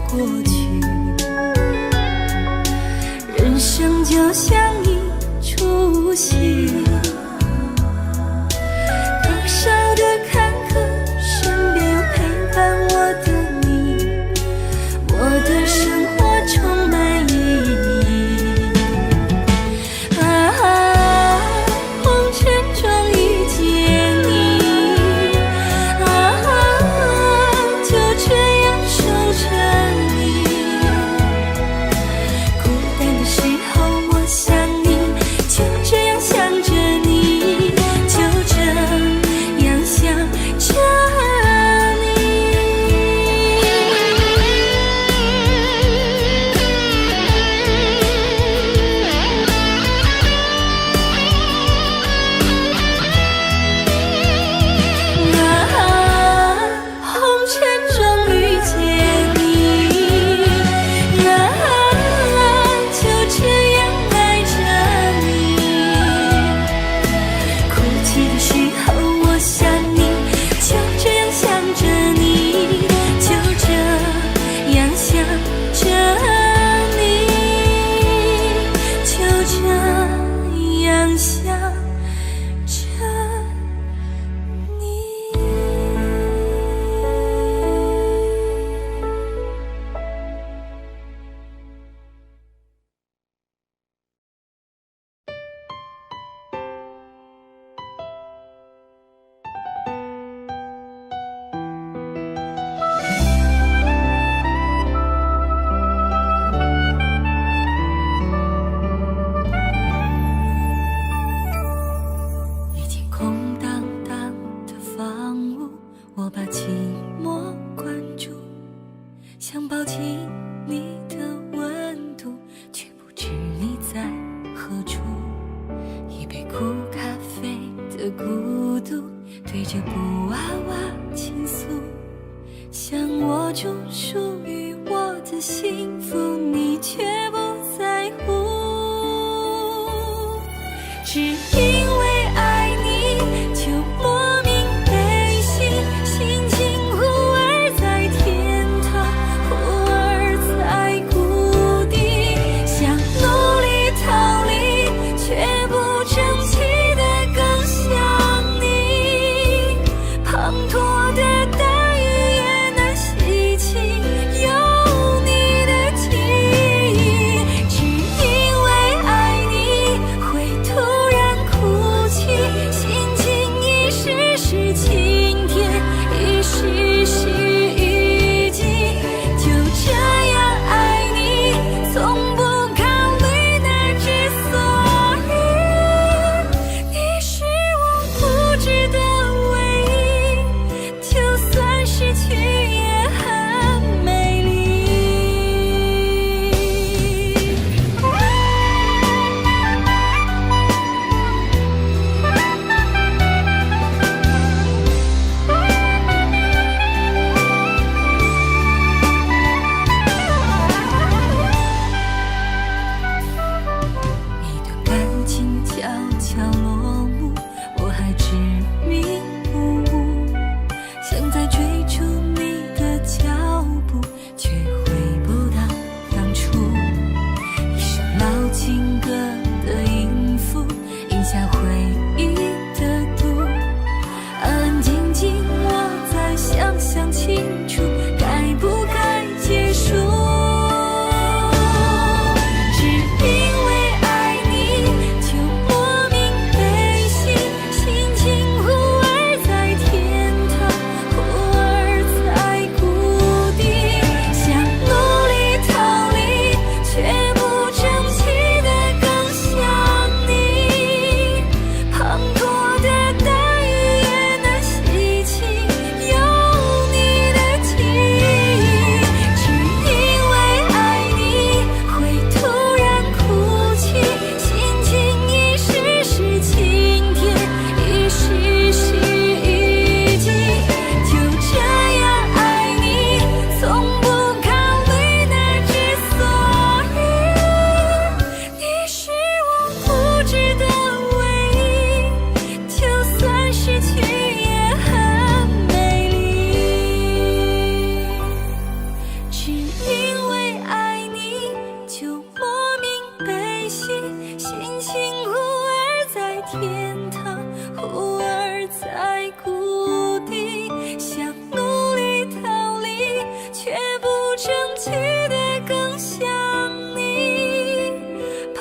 过去。人生就像一出戏，多少的坎坷，身边有陪伴我的你，我的生活充满意义。啊，红尘中遇见你，就这样守着你。孤单的时候我想你，就这样想着你，就这样想着你。红尘中遇见你，就这样爱着你。哭泣的时候我想你，就这样想着你，就这样想着你，就这样想着你。一间空荡荡的房屋，我把寂寞关住，想抱紧你的温度，却不知你在何处。一杯苦咖啡的孤独，对着布娃娃倾诉，想握住属于我的幸福，你却不在乎。只因为爱你，就莫名悲心，心情忽而在天堂，忽而在谷底，想努力逃离，却不争气的更想你。滂沱的大雨也难洗清有你的记忆，只因为爱你会突然哭泣，心情一时时晴天，一时时雨季，就这样爱你，从不考虑那之所以。你是我不值的唯一，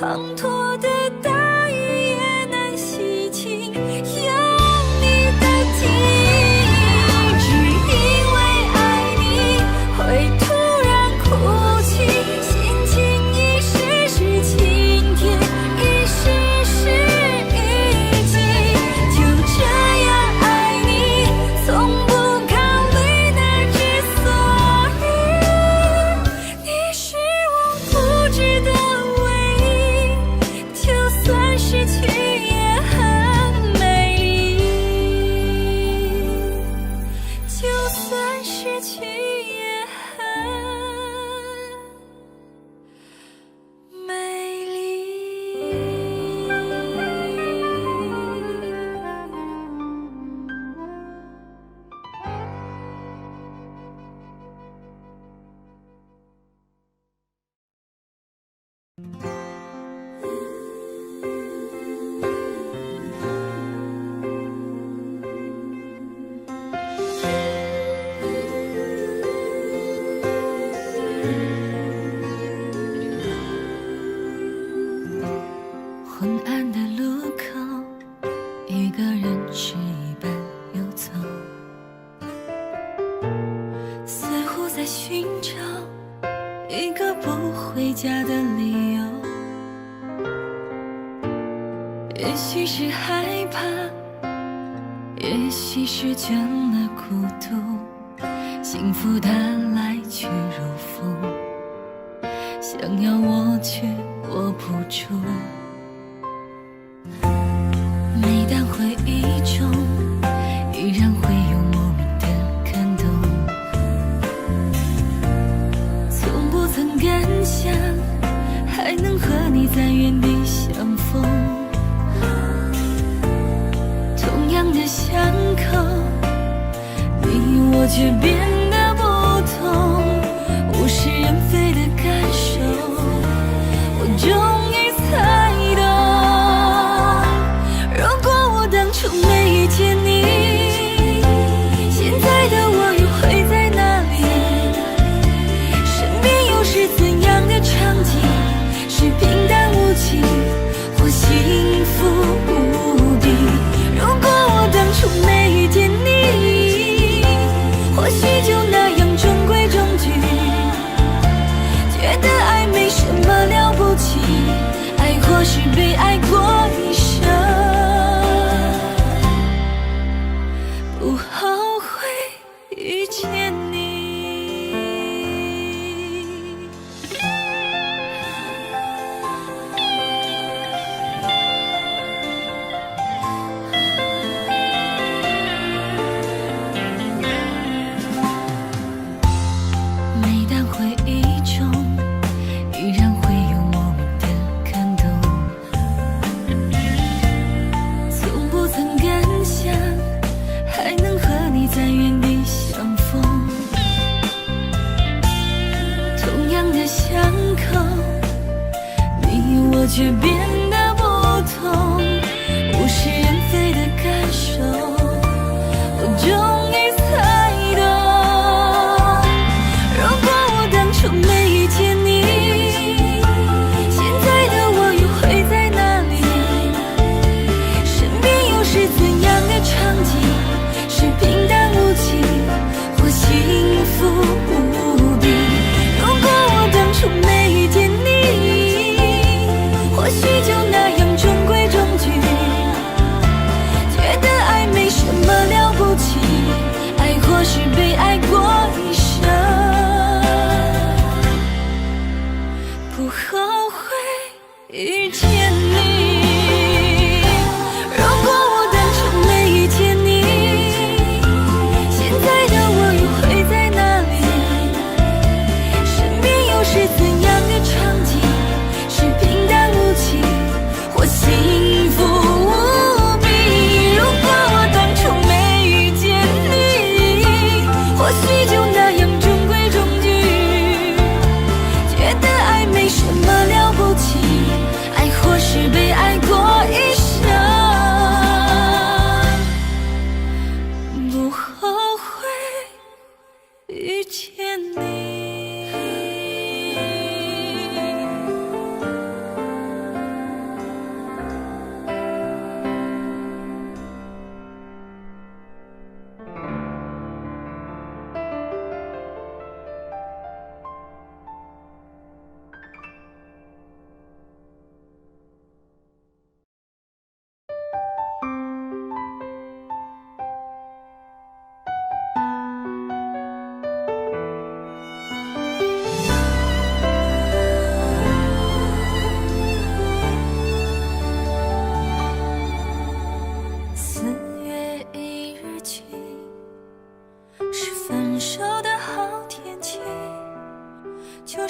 滂沱的大雨也难洗清有你的记忆，只因为爱你会突然哭泣，心情一时是晴天，一时是雨季，就这样爱你，从不考虑那之所以，你是我不值得唯一，就算失去也很美丽，就算失去也很美丽。昏暗的路口，一个人吃一半又走，似乎在寻找一个不回家的理由。也许是害怕，也许是倦了孤独，幸福它来去如风，想要握却握不住。每当回忆中，依然会有莫名的感动，从不曾敢想还能和你在原地相逢。同样的巷口，你我却变得不同，物是人非的感受，我终于猜懂。如果我当初没遇见你，现在的我又会在哪里？身边又是怎样的场景？是平淡无奇，或幸福无比？如果我当初没遇见你，或许就那样中规中矩，觉得爱没什么了不起，爱或是被爱过一生，不后悔遇见你。每当回忆中，依然会有莫名的感动，从不曾敢想还能和你在原地相逢。同样的巷口，你我却变得不同，物是人非的感受，我终于猜懂。如果我当初没遇见你，现在的我又会在哪里？身边又是怎样的场景？是平淡无奇，或幸福无比？如果我当初没遇见你，或许就那样中规中矩，觉得爱没什么了不起，爱或是被爱过一生，不后悔遇见你。如果我当初没遇见你，现在的我又会在哪里？身边又是怎样的场景？是平淡无奇，或幸福无比？如果我当初没遇见你，或许就那样中规中矩，觉得爱没什么了不起，爱或是被爱过一生，不后悔遇。见你。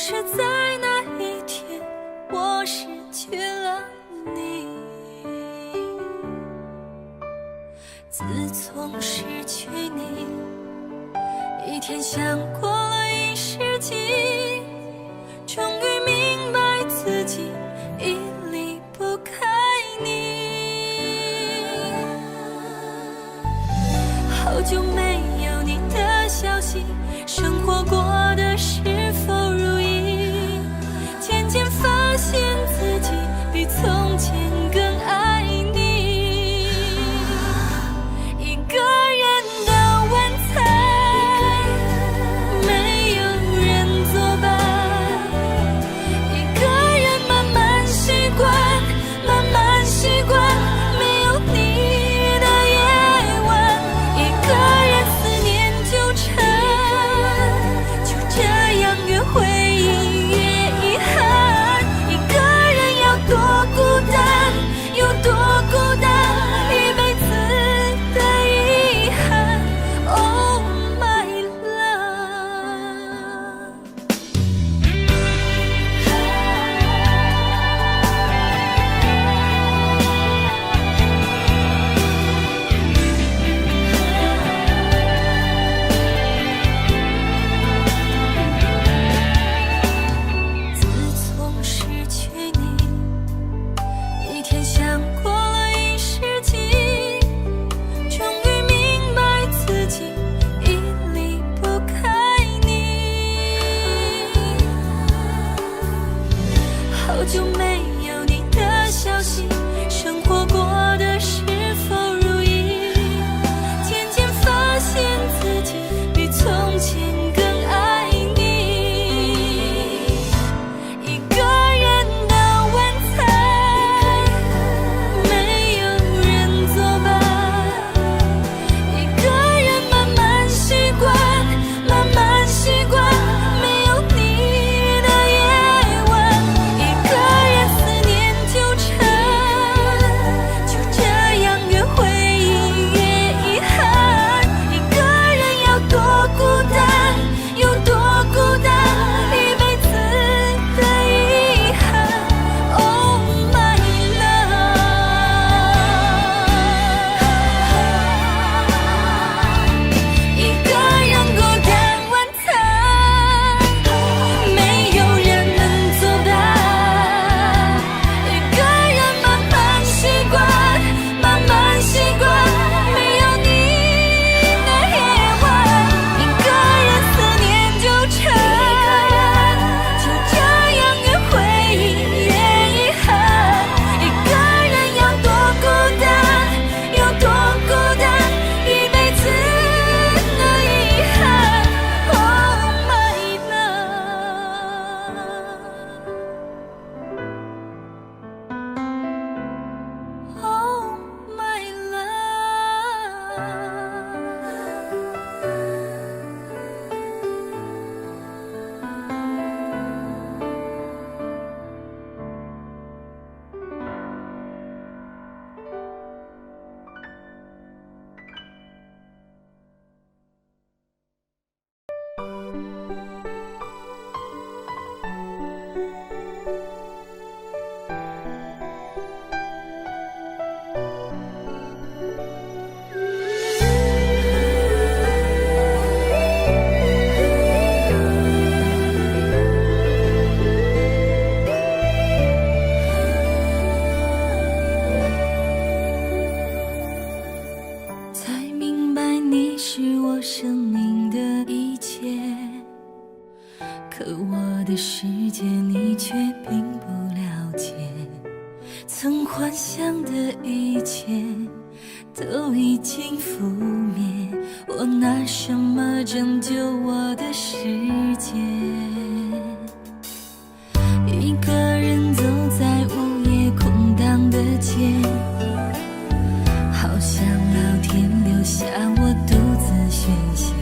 是在那一天我失去了你。自从失去你，一天像过了一世纪，终于明白自己已离不开你。好久没有你的消息，生活过得是否如意？渐渐发现自己比从前更爱你。一个人的晚餐，没有人作伴，一个人慢慢习惯，慢慢习惯没有你的夜晚。一个人思念纠缠，就这样越回忆越遗憾。一个人要多孤单，有多孤单，一辈子的遗憾。Oh my love。自从失去你，一天像过了一世纪，终于明白自己已离不开你。好久没有你的消息，生活过得是否如意？渐渐发现自己比从前更爱你。一个人的晚餐，没有人作伴，一个人慢慢习惯，慢慢习惯没有你的夜晚。一个人思念纠缠，就这样越回忆越遗憾。一个人要多孤单，有多孤单，一辈子的遗憾。Oh my love。一个人孤单晚餐，没有人能作伴，一个人慢慢习惯，慢慢习惯没有你的夜晚。一个人思念纠缠，就这样越回忆越遗憾。一个人要多孤单，有多孤单，一辈子的遗憾。Oh my love。Oh my love。才明白你是我生命的一切，可我的世界你却并不了解。曾幻想的一切都已经覆灭，我拿什么拯救我的世界？一个人走在午夜空荡的街，好像老天留下我独自宣泄，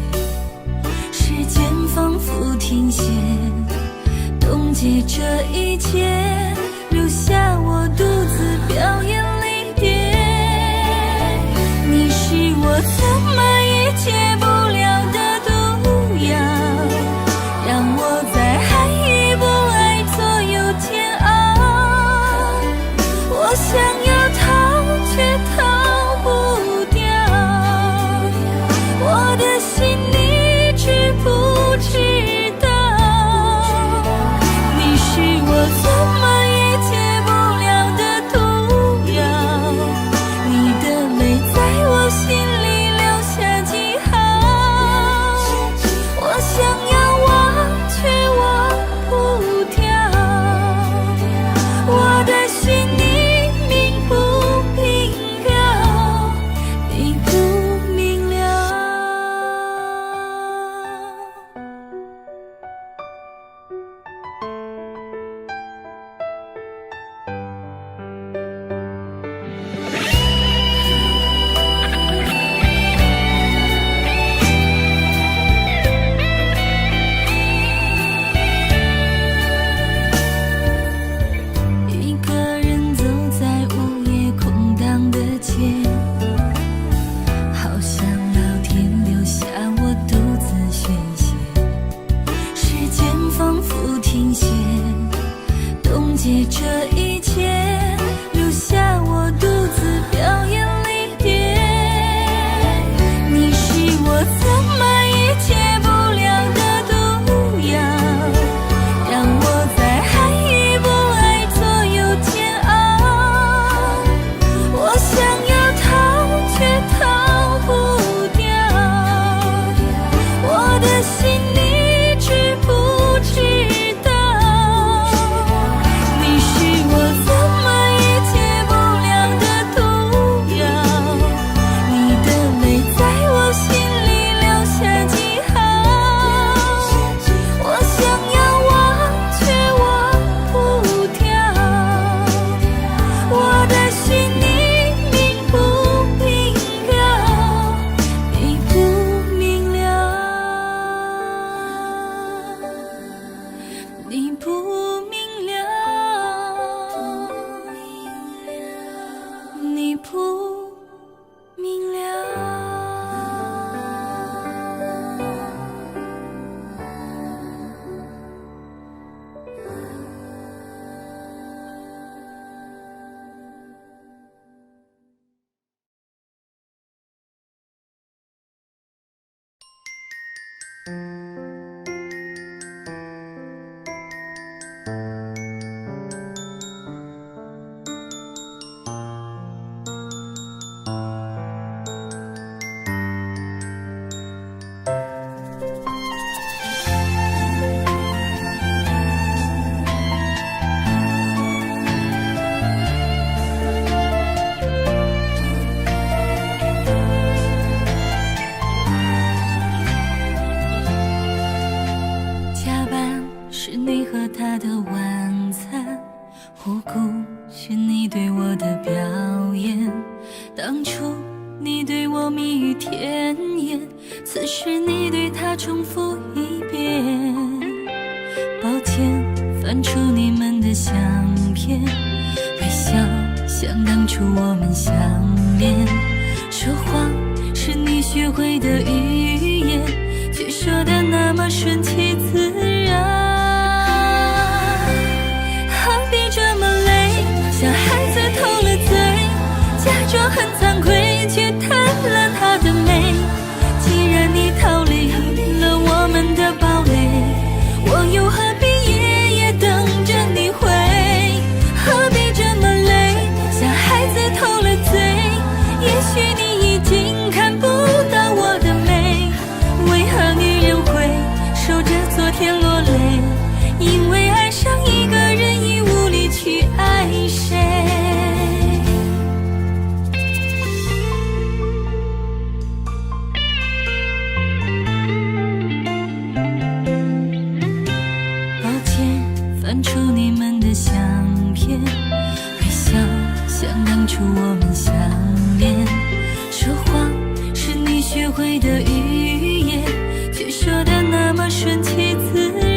时间仿佛停歇，冻结这一切，留下我独自表演离别。你是我怎么也戒不了的毒药，让我在爱与不知道，你是我怎么也戒不了的毒药，你的泪在我心里留下记号，我想要忘却忘不掉，我的心你明不明了？你不明了。一个人走在午夜空荡的街，好像老天留下我独自宣泄，时间仿佛停歇，冻结这一切，留下我独自表演离别。你是我怎么也戒不了的毒药，让我在爱与不爱左右煎熬，我想要逃却逃不掉，我的心你知不知道？你是我怎么也戒不了的毒药，你的泪在我心里留下记号，我想要忘却忘不掉，我的心你明不明了？你不明了，你不明了，你不明了。加班是你和他的晚餐，无辜是你对我的表演，当初你对我蜜语甜言，此时你对他重复一遍。抱歉翻出你们的相片，微笑像当初我们相恋，说谎是你学会的语言，却说的那么顺其自然。何必这么累，像孩子偷了嘴，假装很惭愧，却贪了他的美。既然你逃离了我们的堡垒，我又何必夜夜等着你回？何必这么累，像孩子偷了嘴，也许你已经看不到我的美。为何女人会守着昨天落泪？因为爱上一个人已无力去爱谁。抱歉翻出你们的相片，微笑像当初我们相恋，说谎是你学会的语言，却说的那么顺其自然。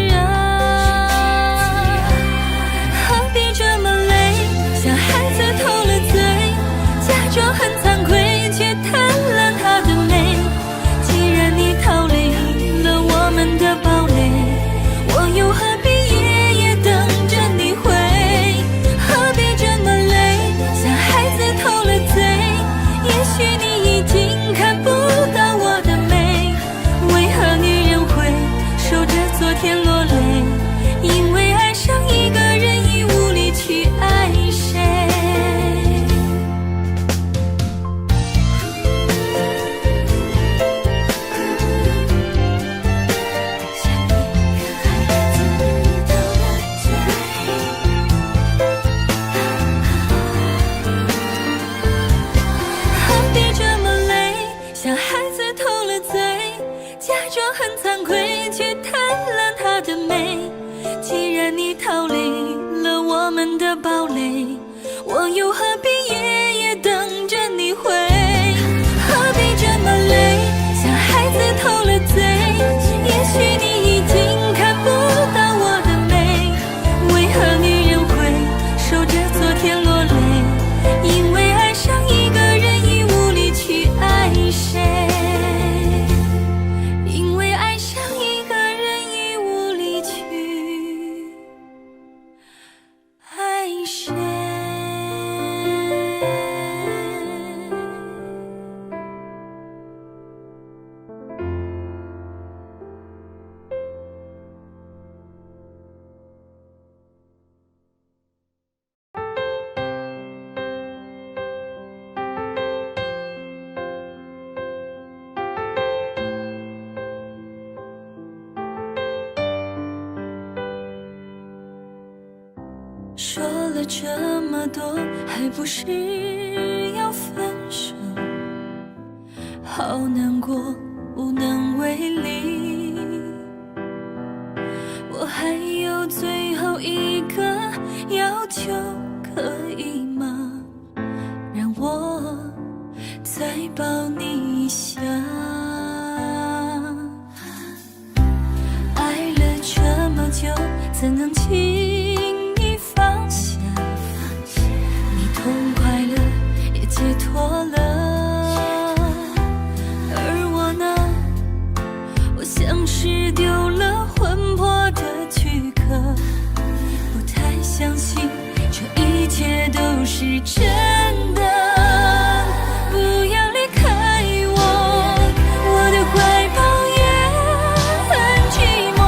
很惭愧，却贪婪它的美。既然你逃离了我们的堡垒，我又何必夜夜等着你回？何必这么累，像孩子偷了嘴？也许你已经看不到我的美，为何女人会守着昨天落泪？因为爱上一个人已无力去爱谁，因为爱上一个人已无力去爱谁。说了这么多，还不是要分手？好难过，无能为力。我还有最后一个要求，可以吗？让我再抱你一下。爱了这么久，怎能轻易放下？你痛快了，也解脱了，而我呢？我像是丢了魂魄的躯壳，不太相信这一切都是真的。不要离开我，我的怀抱也很寂寞。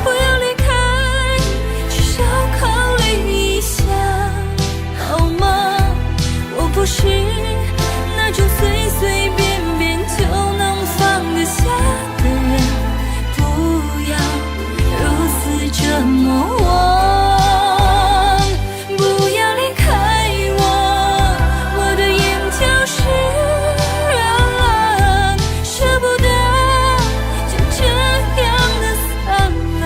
不要离开，至少考虑一下，好吗？我不是那种随随便便就能放得下的人，不要如此折磨我。不要离开我，我的眼就是热了，舍不得就这样的散了，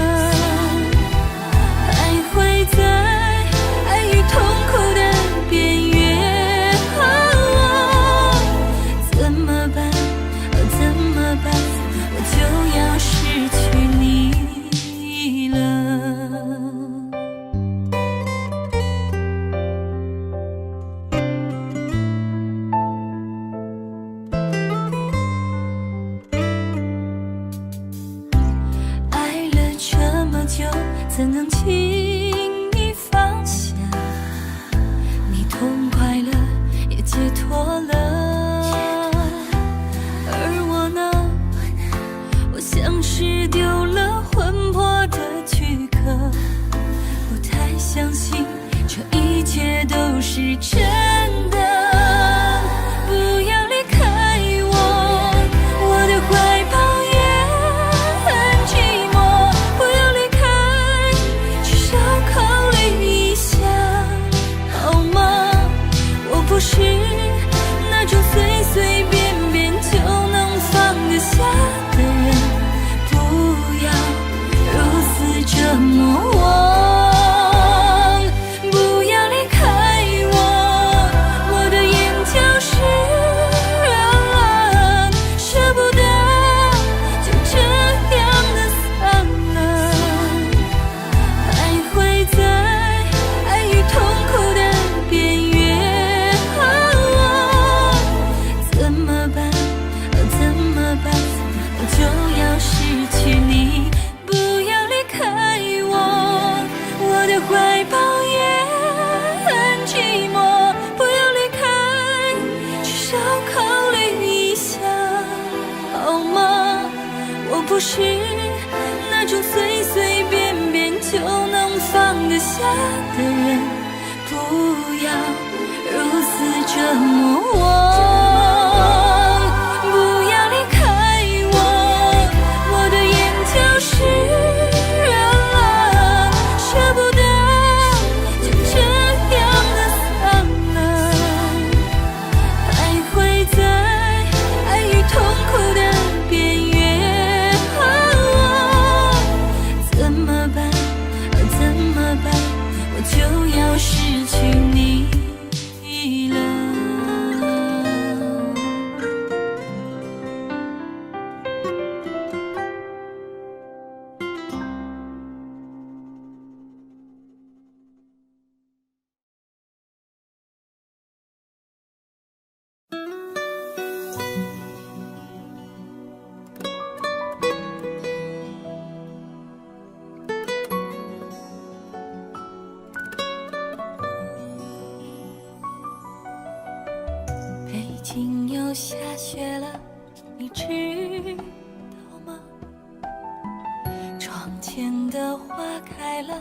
徘徊在爱与痛苦的边缘。怎么办？怎么办？我就要失去你了。爱了这么久，怎能轻易放下？你痛快了，也解脱了，而我呢？我像是丢了魂魄的躯壳，不太相信这一切都是真的。不要离开我，我的怀抱也很寂寞。不要离开，至少考虑一下，好吗？我不是那种随随便便就能放得下的人，不要如此折磨我。不要离开我，我的眼就是热了，舍不得就这样的散了，徘徊在爱与痛苦的边缘。怎么办？怎么办？我就要失去你。不要离开我，我的怀抱也很寂寞。不要离开，至少考虑一下，好吗？我不是那种随随便便就能放得下的人，不要如此折磨我。不要离开我，我的眼就是热了，舍不得就这样的散了，徘徊在爱与痛苦的边缘。京又下雪了，你知道吗？窗前的花开了，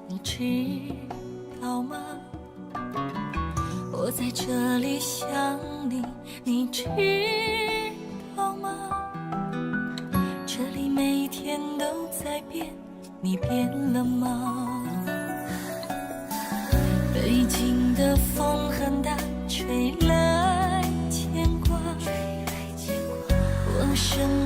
你知道吗？我在这里想你，你知道吗？这里每天都在变，你变了吗？北京的风很大，吹来牵挂，我生